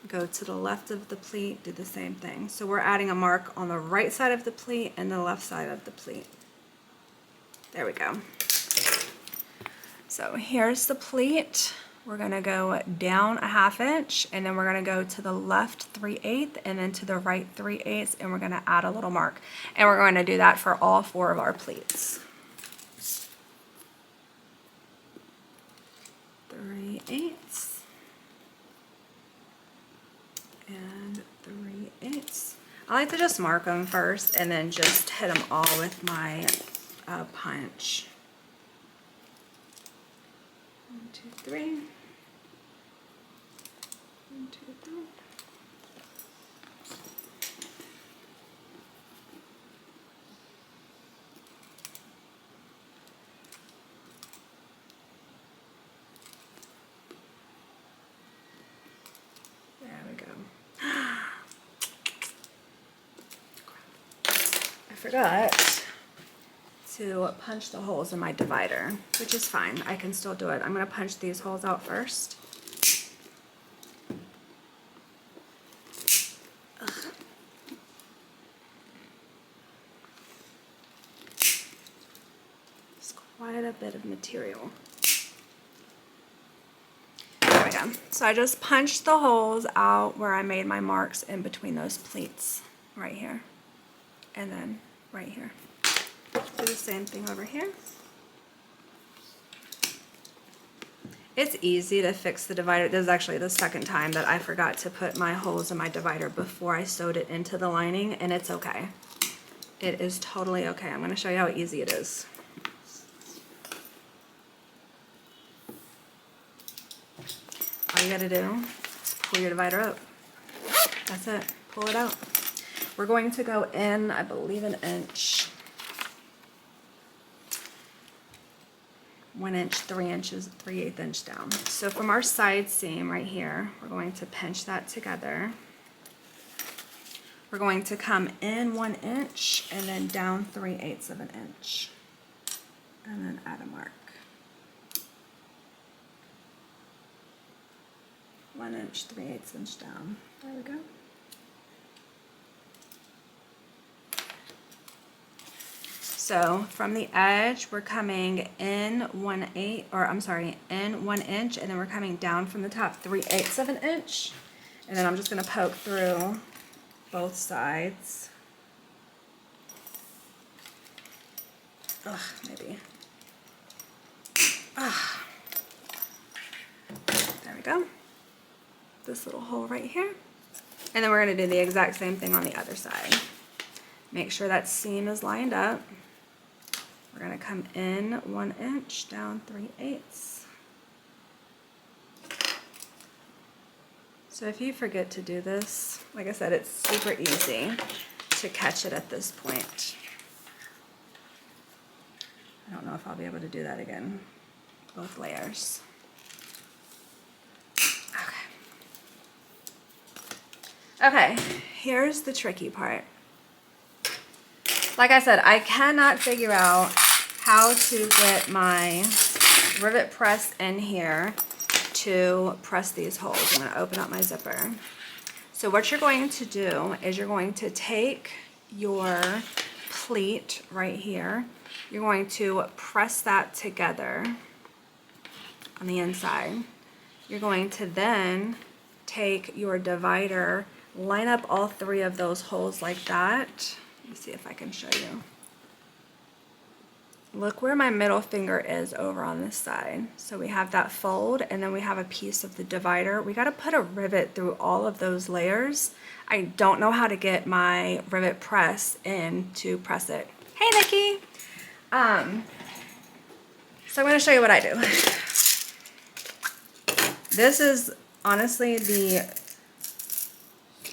Speaker 1: go to the left of the pleat, do the same thing. So we're adding a mark on the right side of the pleat and the left side of the pleat. There we go. So here's the pleat. We're going to go down a 1/2 inch and then we're going to go to the left 3/8 and then to the right 3/8 and we're going to add a little mark. And we're going to do that for all 4 of our pleats. 3/8 and 3/8. I like to just mark them first and then just hit them all with my punch. 1, 2, 3. 1, 2, 3. There we go. I forgot to punch the holes in my divider, which is fine. I can still do it. I'm going to punch these holes out first. It's quite a bit of material. There we go. So I just punched the holes out where I made my marks in between those pleats, right here, and then right here. Do the same thing over here. It's easy to fix the divider. This is actually the second time that I forgot to put my holes in my divider before I sewed it into the lining, and it's okay. It is totally okay. I'm going to show you how easy it is. All you got to do is pull your divider up. That's it. Pull it out. We're going to go in, I believe, an inch. 1 inch, 3 inches, 3/8 inch down. So from our side seam right here, we're going to pinch that together. we're going to come in 1 inch and then down 3/8 of an inch. And then add a mark. 1 inch, 3/8 inch down. There we go. So from the edge, we're coming in 1/8, or I'm sorry, in 1 inch, and then we're coming down from the top 3/8 of an inch. And then I'm just gonna poke through both sides. Ugh, maybe. Ah. There we go. This little hole right here. And then we're gonna do the exact same thing on the other side. Make sure that seam is lined up. We're gonna come in 1 inch, down 3/8. So if you forget to do this, like I said, it's super easy to catch it at this point. I don't know if I'll be able to do that again, both layers. Okay, here's the tricky part. Like I said, I cannot figure out how to get my rivet press in here to press these holes. I'm going to open up my zipper. So what you're going to do is you're going to take your pleat right here. You're going to press that together on the inside. You're going to then take your divider, line up all 3 of those holes like that. Let me see if I can show you. Look where my middle finger is over on this side. So we have that fold, and then we have a piece of the divider. We got to put a rivet through all of those layers. I don't know how to get my rivet press in to press it. Hey, Nikki. So I'm going to show you what I do. This is honestly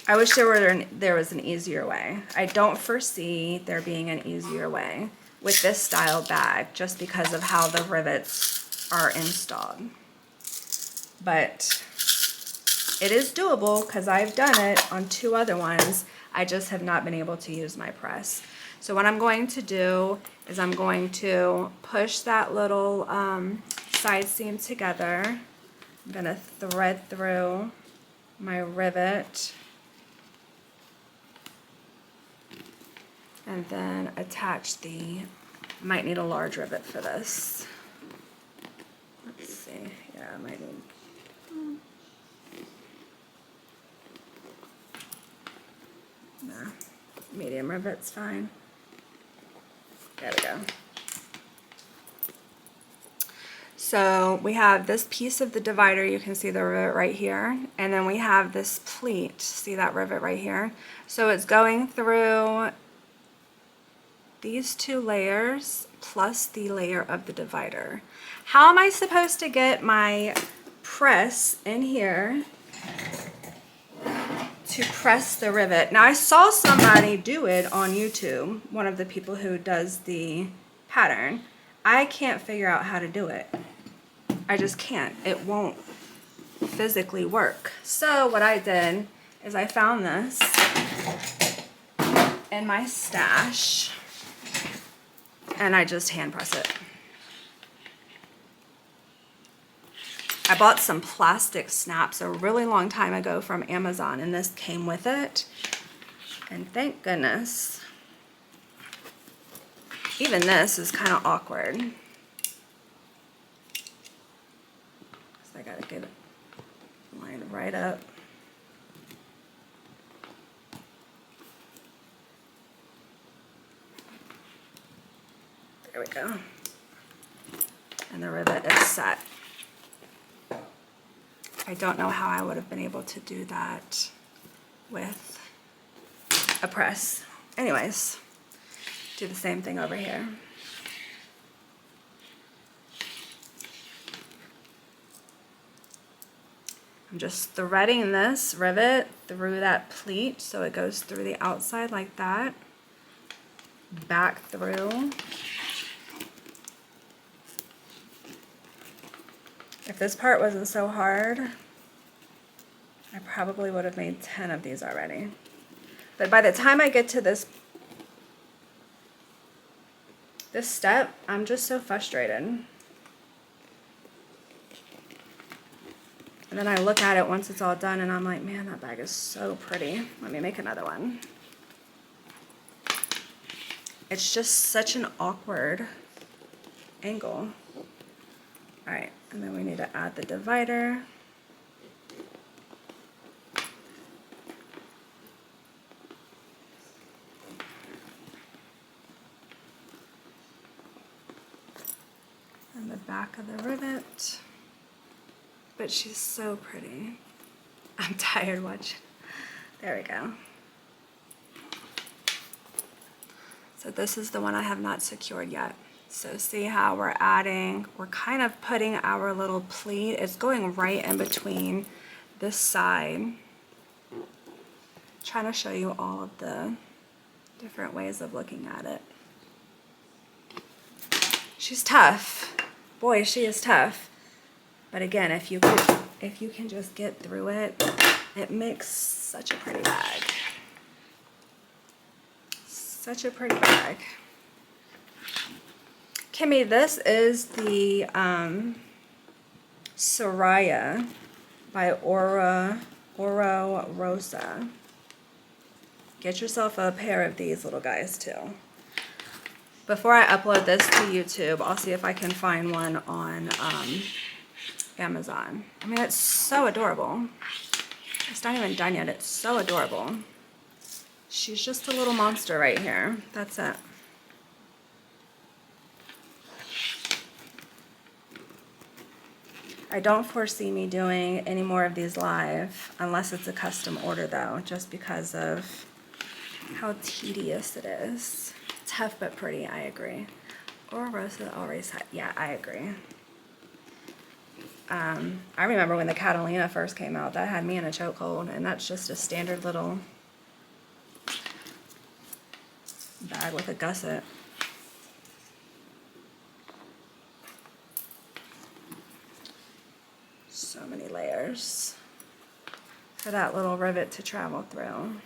Speaker 1: I wish there was an easier way. I don't foresee there being an easier way with this style bag, just because of how the rivets are installed. But it is doable because I've done it on 2 other ones. I just have not been able to use my press. So what I'm going to do is I'm going to push that little side seam together. I'm gonna thread through my rivet and then attach the, might need a large rivet for this. Let's see, yeah, I might need, no, medium rivet's fine. There we go. So we have this piece of the divider, you can see the rivet right here, and then we have this pleat, see that rivet right here? So it's going through these 2 layers plus the layer of the divider. How am I supposed to get my press in here to press the rivet? Now I saw somebody do it on YouTube, one of the people who does the pattern. I can't figure out how to do it. I just can't. It won't physically work. So what I did is I found this in my stash and I just hand press it. I bought some plastic snaps a really long time ago from Amazon, and this came with it. And thank goodness. Even this is kind of awkward. So I gotta get it lined right up. There we go. And the rivet is set. I don't know how I would have been able to do that with a press. Anyways, do the same thing over here. I'm just threading this rivet through that pleat so it goes through the outside like that, back through. If this part wasn't so hard, I probably would have made 10 of these already. But by the time I get to this step, I'm just so frustrated. And then I look at it once it's all done and I'm like, man, that bag is so pretty. Let me make another one. It's just such an awkward angle. All right, and then we need to add the divider. And the back of the rivet. But she's so pretty. I'm tired watching. There we go. So this is the one I have not secured yet. So see how we're kind of putting our little pleat. It's going right in between this side. Trying to show you all of the different ways of looking at it. She's tough. Boy, she is tough. But again, if you can just get through it, it makes such a pretty bag. Such a pretty bag. Kimmy, this is the Soraya by Ora Rosa. Get yourself a pair of these little guys too. Before I upload this to YouTube, I'll see if I can find one on Amazon. I mean, it's so adorable. It's not even done yet. It's so adorable. She's just a little monster right here. That's it. I don't foresee me doing any more of these live unless it's a custom order though, just because of how tedious it is. Tough but pretty, I agree. Ora Rosa always had, yeah, I agree. I remember when the Catalina first came out, that had me in a chokehold, and that's just a standard little bag with a gusset. So many layers for that little rivet to travel through.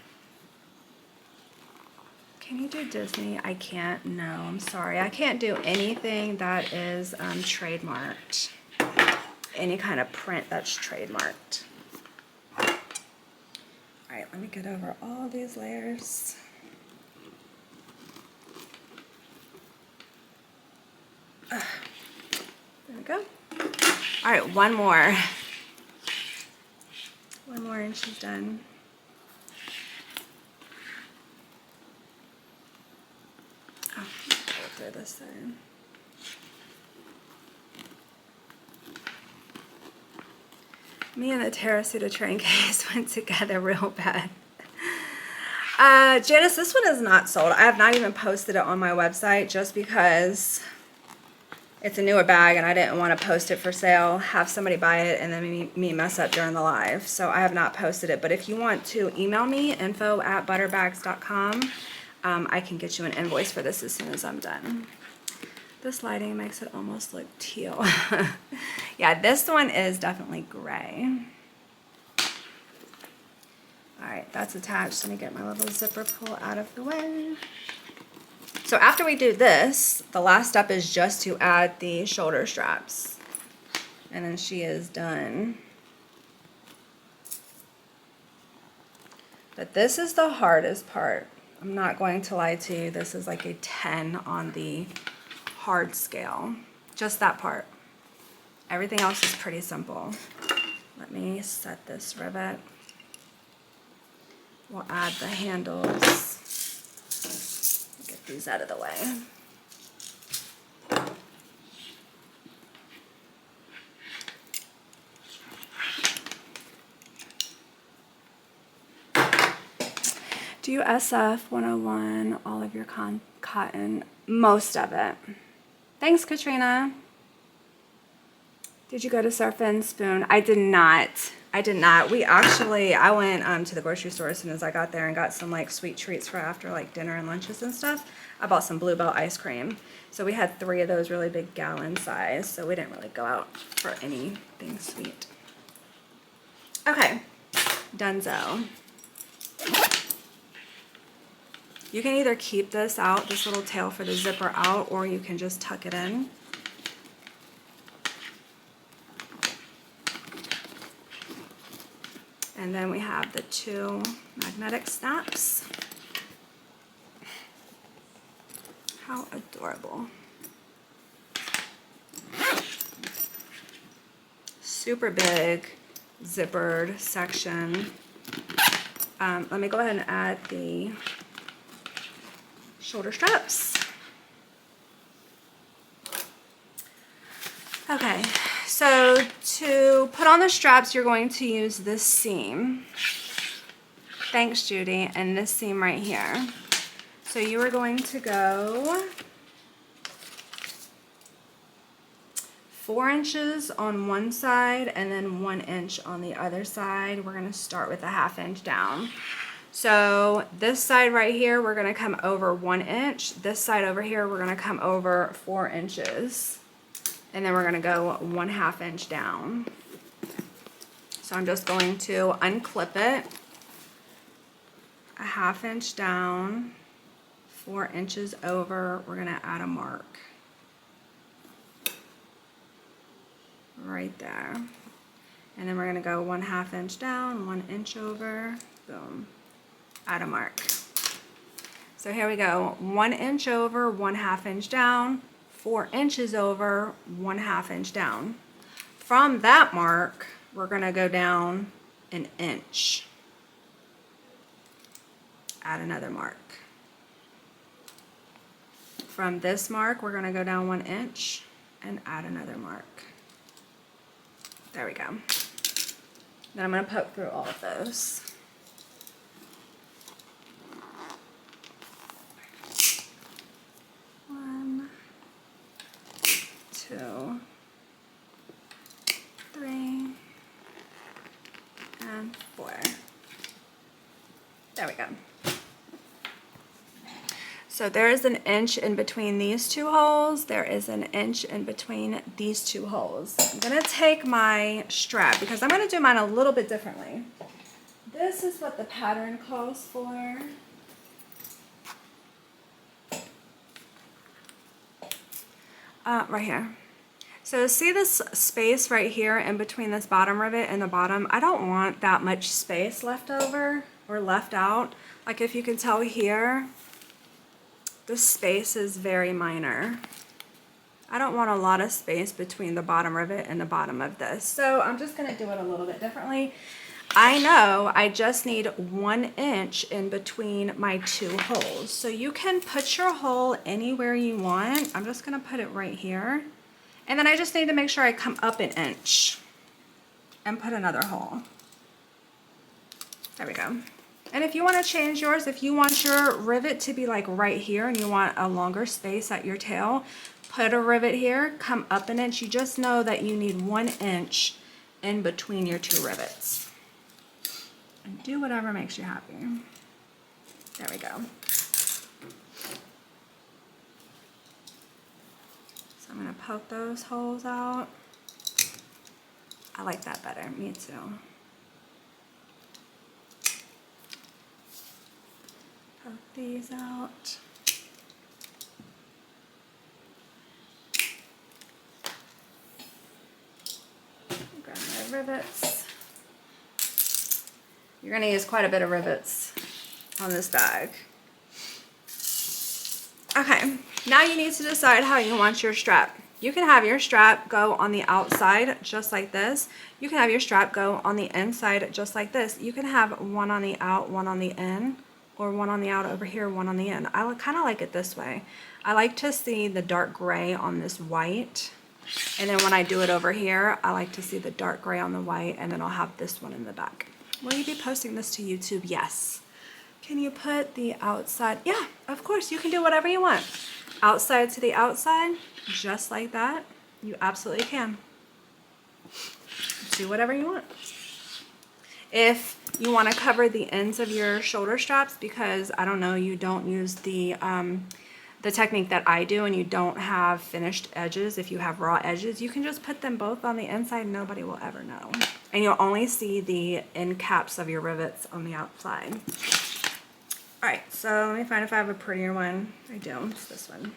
Speaker 1: Can you do Disney? I can't. No, I'm sorry. I can't do anything that is trademarked. Any kind of print that's trademarked. All right, let me get over all these layers. There we go. All right, one more. One more and she's done. Oh, go through this side. Me and the Terrasuda train case went together real bad. Janice, this one is not sold. I have not even posted it on my website just because it's a newer bag and I didn't want to post it for sale, have somebody buy it, and then me mess up during the live. So I have not posted it. But if you want to email me, info@butterbags.com, I can get you an invoice for this as soon as I'm done. This lighting makes it almost look teal. Yeah, this one is definitely gray. All right, that's attached. Let me get my little zipper pull out of the way. So after we do this, the last step is just to add the shoulder straps. And then she is done. But this is the hardest part. I'm not going to lie to you. This is like a 10 on the hard scale. Just that part. Everything else is pretty simple. Let me set this rivet. We'll add the handles. Get these out of the way. Do you SF 101 all of your cotton? Most of it. Thanks, Katrina. Did you go to Surf and Spoon? I did not. I did not. I went to the grocery store as soon as I got there and got some like sweet treats for after like dinner and lunches and stuff. I bought some Bluebell ice cream. So we had 3 of those really big gallon size. So we didn't really go out for anything sweet. Okay, donezo. You can either keep this out, this little tail for the zipper out, or you can just tuck it in. And then we have the 2 magnetic snaps. How adorable. Super big zippered section. Let me go ahead and add the shoulder straps. Okay, so to put on the straps, you're going to use this seam. Thanks, Judy, and this seam right here. So you are going to go 4 inches on one side and then 1 inch on the other side. We're going to start with a 1/2 inch down. So this side right here, we're going to come over 1 inch. This side over here, we're going to come over 4 inches. And then we're going to go 1/2 inch down. So I'm just going to unclip it, a 1/2 inch down, 4 inches over. We're going to add a mark right there. And then we're going to go 1/2 inch down, 1 inch over, boom, add a mark. So here we go, 1 inch over, 1/2 inch down, 4 inches over, 1/2 inch down. From that mark, we're going to go down 1 inch. Add another mark. From this mark, we're going to go down 1 inch and add another mark. There we go. Then I'm going to poke through all of those. One, 2, 3, and 4. There we go. So there is 1 inch in between these 2 holes. There is 1 inch in between these 2 holes. I'm going to take my strap because I'm going to do mine a little bit differently. This is what the pattern calls for. Right here. So see this space right here in between this bottom rivet and the bottom? I don't want that much space left over or left out. Like if you can tell here, the space is very minor. I don't want a lot of space between the bottom rivet and the bottom of this. So I'm just going to do it a little bit differently. I know I just need 1 inch in between my 2 holes. So you can put your hole anywhere you want. I'm just going to put it right here. And then I just need to make sure I come up 1 inch and put another hole. There we go. And if you want to change yours, if you want your rivet to be like right here and you want a longer space at your tail, put a rivet here, come up 1 inch. You just know that you need 1 inch in between your 2 rivets. And do whatever makes you happy. There we go. So I'm going to poke those holes out. I like that better. Me too. Poke these out. Grab my rivets. You're going to use quite a bit of rivets on this bag. Okay, now you need to decide how you want your strap. You can have your strap go on the outside just like this. You can have your strap go on the inside just like this. You can have one on the out, one on the in, or one on the out over here, one on the in. I kind of like it this way. I like to see the dark gray on this white. And then when I do it over here, I like to see the dark gray on the white, and then I'll have this one in the back. Will you be posting this to YouTube? Yes. Can you put the outside? Yeah, of course. You can do whatever you want. Outside to the outside, just like that. You absolutely can. Do whatever you want. If you want to cover the ends of your shoulder straps because, I don't know, you don't use the technique that I do and you don't have finished edges, if you have raw edges, you can just put them both on the inside. Nobody will ever know. And you'll only see the end caps of your rivets on the outside. All right, so let me find if I have a prettier one. I do, it's this one.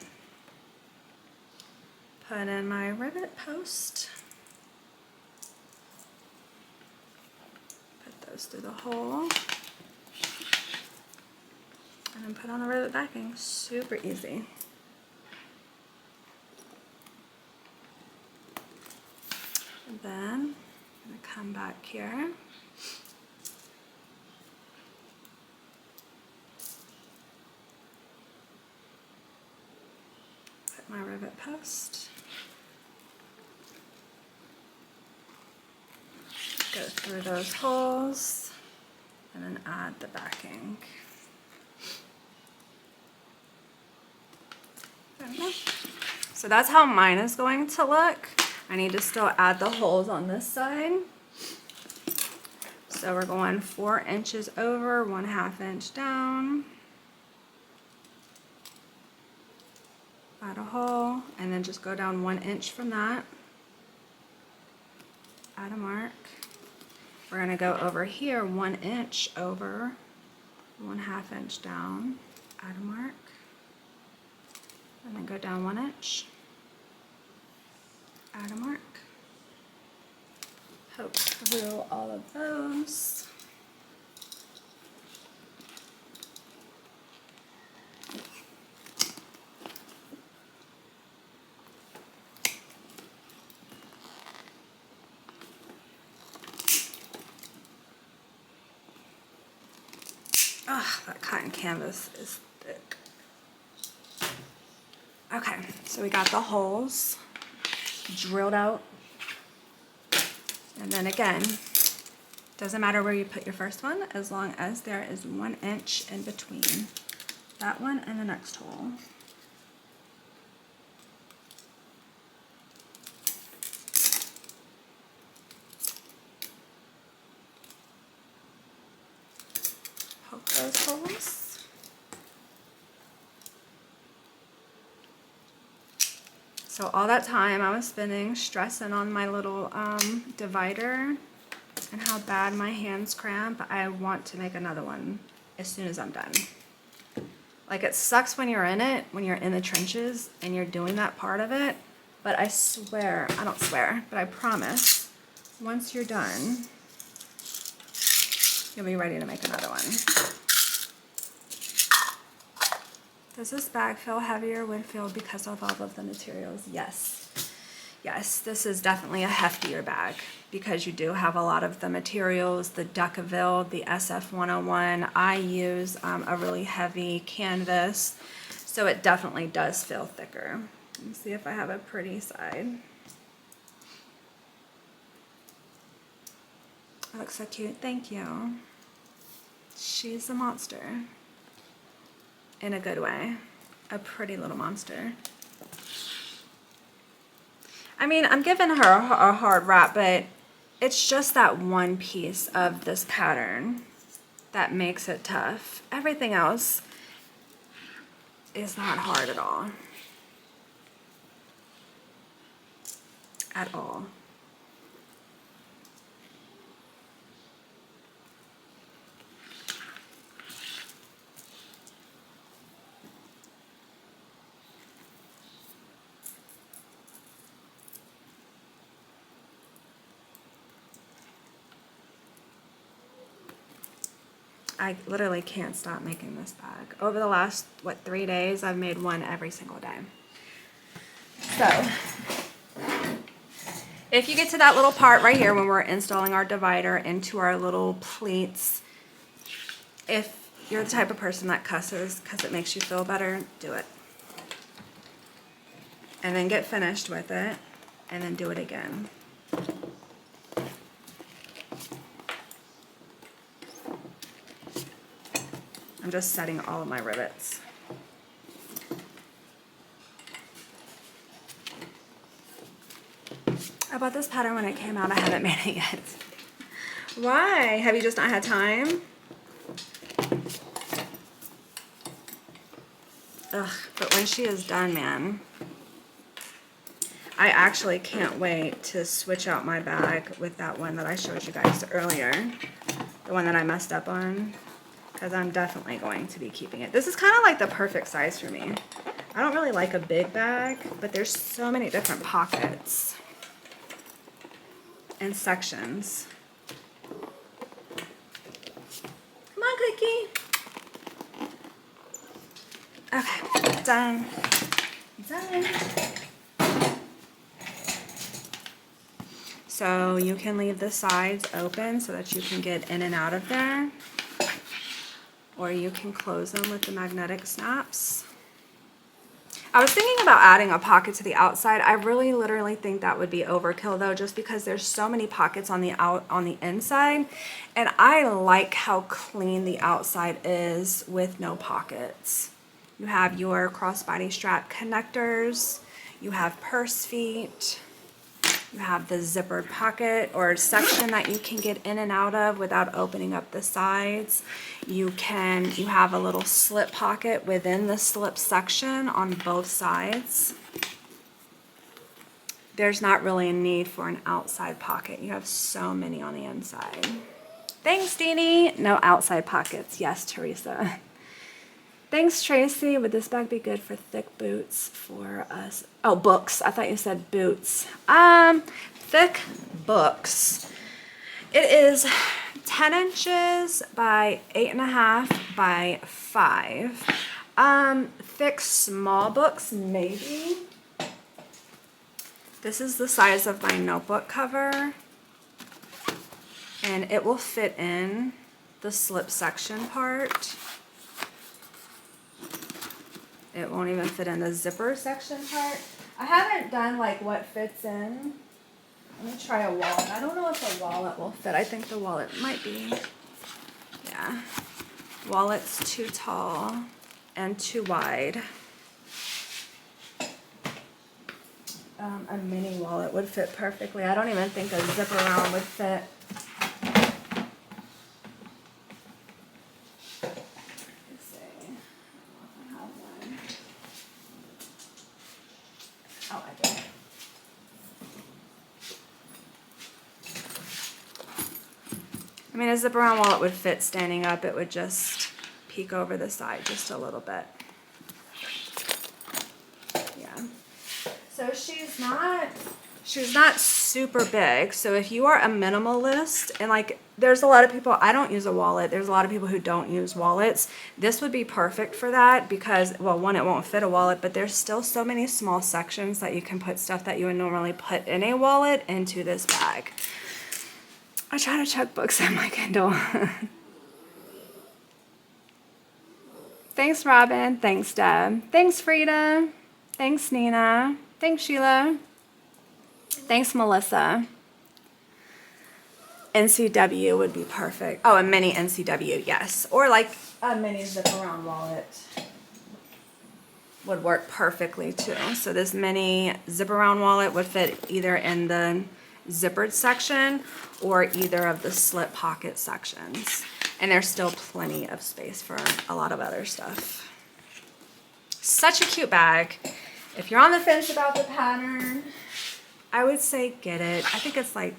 Speaker 1: Put in my rivet post. Put those through the hole. And then put on the rivet backing. Super easy. And then I'm gonna come back here. Put my rivet post. Go through those holes and then add the backing. There we go. So that's how mine is going to look. I need to still add the holes on this side. So we're going 4 inches over, 1/2 inch down. Add a hole, and then just go down 1 inch from that. Add a mark. We're gonna go over here 1 inch over, 1/2 inch down. Add a mark. And then go down 1 inch. Add a mark. Poke through all of those. Ah, that cotton canvas is thick. Okay, so we got the holes drilled out. And then again, doesn't matter where you put your first one, as long as there is 1 inch in between that one and the next hole. Poke those holes. So all that time I was spending stressing on my little divider and how bad my hands cramp, I want to make another one as soon as I'm done. Like, it sucks when you're in it, when you're in the trenches and you're doing that part of it, but I swear, I don't swear, but I promise, once you're done, you'll be ready to make another one. Does this bag feel heavier when filled because of all of the materials? Yes. Yes, this is definitely a heftier bag because you do have a lot of the materials, the Decaville, the SF101. I use a really heavy canvas, so it definitely does feel thicker. Let me see if I have a pretty side. That looks so cute. Thank you. She's a monster. In a good way. A pretty little monster. I mean, I'm giving her a hard rap, but it's just that one piece of this pattern that makes it tough. Everything else is not hard at all. At all. I literally can't stop making this bag. Over the last, 3 days, I've made one every single day. So, if you get to that little part right here when we're installing our divider into our little pleats, if you're the type of person that cusses because it makes you feel better, do it. And then get finished with it, and then do it again. I'm just setting all of my rivets. I bought this pattern when it came out. I haven't made it yet. Why? Have you just not had time? Ugh, but when she is done, man, I actually can't wait to switch out my bag with that one that I showed you guys earlier. The one that I messed up on. because I'm definitely going to be keeping it. This is kind of like the perfect size for me. I don't really like a big bag, but there's so many different pockets and sections. Come on, Cookie. Okay, done. Done. So you can leave the sides open so that you can get in and out of there, or you can close them with the magnetic snaps. I was thinking about adding a pocket to the outside. I really literally think that would be overkill though, just because there's so many pockets on the inside, and I like how clean the outside is with no pockets. You have your crossbody strap connectors, you have purse feet, you have the zippered pocket or section that you can get in and out of without opening up the sides. You have a little slip pocket within the slip section on both sides. There's not really a need for an outside pocket. You have so many on the inside. Thanks, Deanie. No outside pockets. Yes, Teresa. Thanks, Tracy. Would this bag be good for thick boots for us? Oh, books. I thought you said boots. Thick books. It is 10 inches by 8.5 by 5. Thick small books, maybe. This is the size of my notebook cover, and it will fit in the slip section part. It won't even fit in the zipper section part. I haven't done like what fits in. Let me try a wallet. I don't know if a wallet will fit. I think the wallet might be, yeah. Wallet's too tall and too wide. A mini wallet would fit perfectly. I don't even think a zip around would fit. I mean, a zip around wallet would fit standing up. It would just peek over the side just a little bit. Yeah. So she's not super big. So if you are a minimalist, and like there's a lot of people, I don't use a wallet. There's a lot of people who don't use wallets. This would be perfect for that because, well, one, it won't fit a wallet, but there's still so many small sections that you can put stuff that you would normally put in a wallet into this bag. I try to chuck books in my Kindle. Thanks, Robin. Thanks, Deb. Thanks, Frida. Thanks, Nina. Thanks, Sheila. Thanks, Melissa. NCW would be perfect. Oh, a mini NCW, yes. Or like a mini zip around wallet would work perfectly too. So this mini zip around wallet would fit either in the zippered section or either of the slip pocket sections, and there's still plenty of space for a lot of other stuff. Such a cute bag. If you're on the fence about the pattern, I would say get it. I think it's like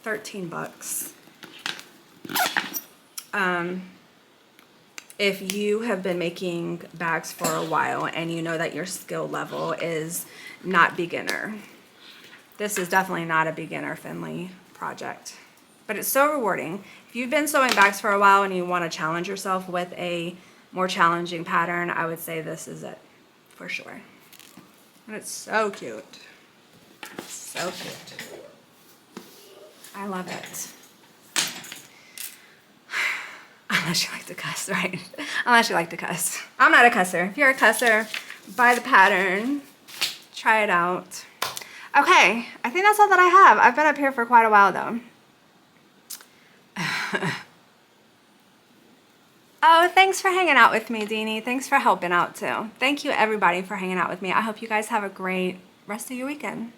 Speaker 1: 13 bucks. If you have been making bags for a while and you know that your skill level is not beginner, this is definitely not a beginner-friendly project, but it's so rewarding. If you've been sewing bags for a while and you want to challenge yourself with a more challenging pattern, I would say this is it for sure. And it's so cute. So cute. I love it. Unless you like to cuss, right? Unless you like to cuss. I'm not a cusser. If you're a cusser, buy the pattern. Try it out. Okay, I think that's all that I have. I've been up here for quite a while though. Oh, thanks for hanging out with me, Deanie. Thanks for helping out too. Thank you everybody for hanging out with me. I hope you guys have a great rest of your weekend.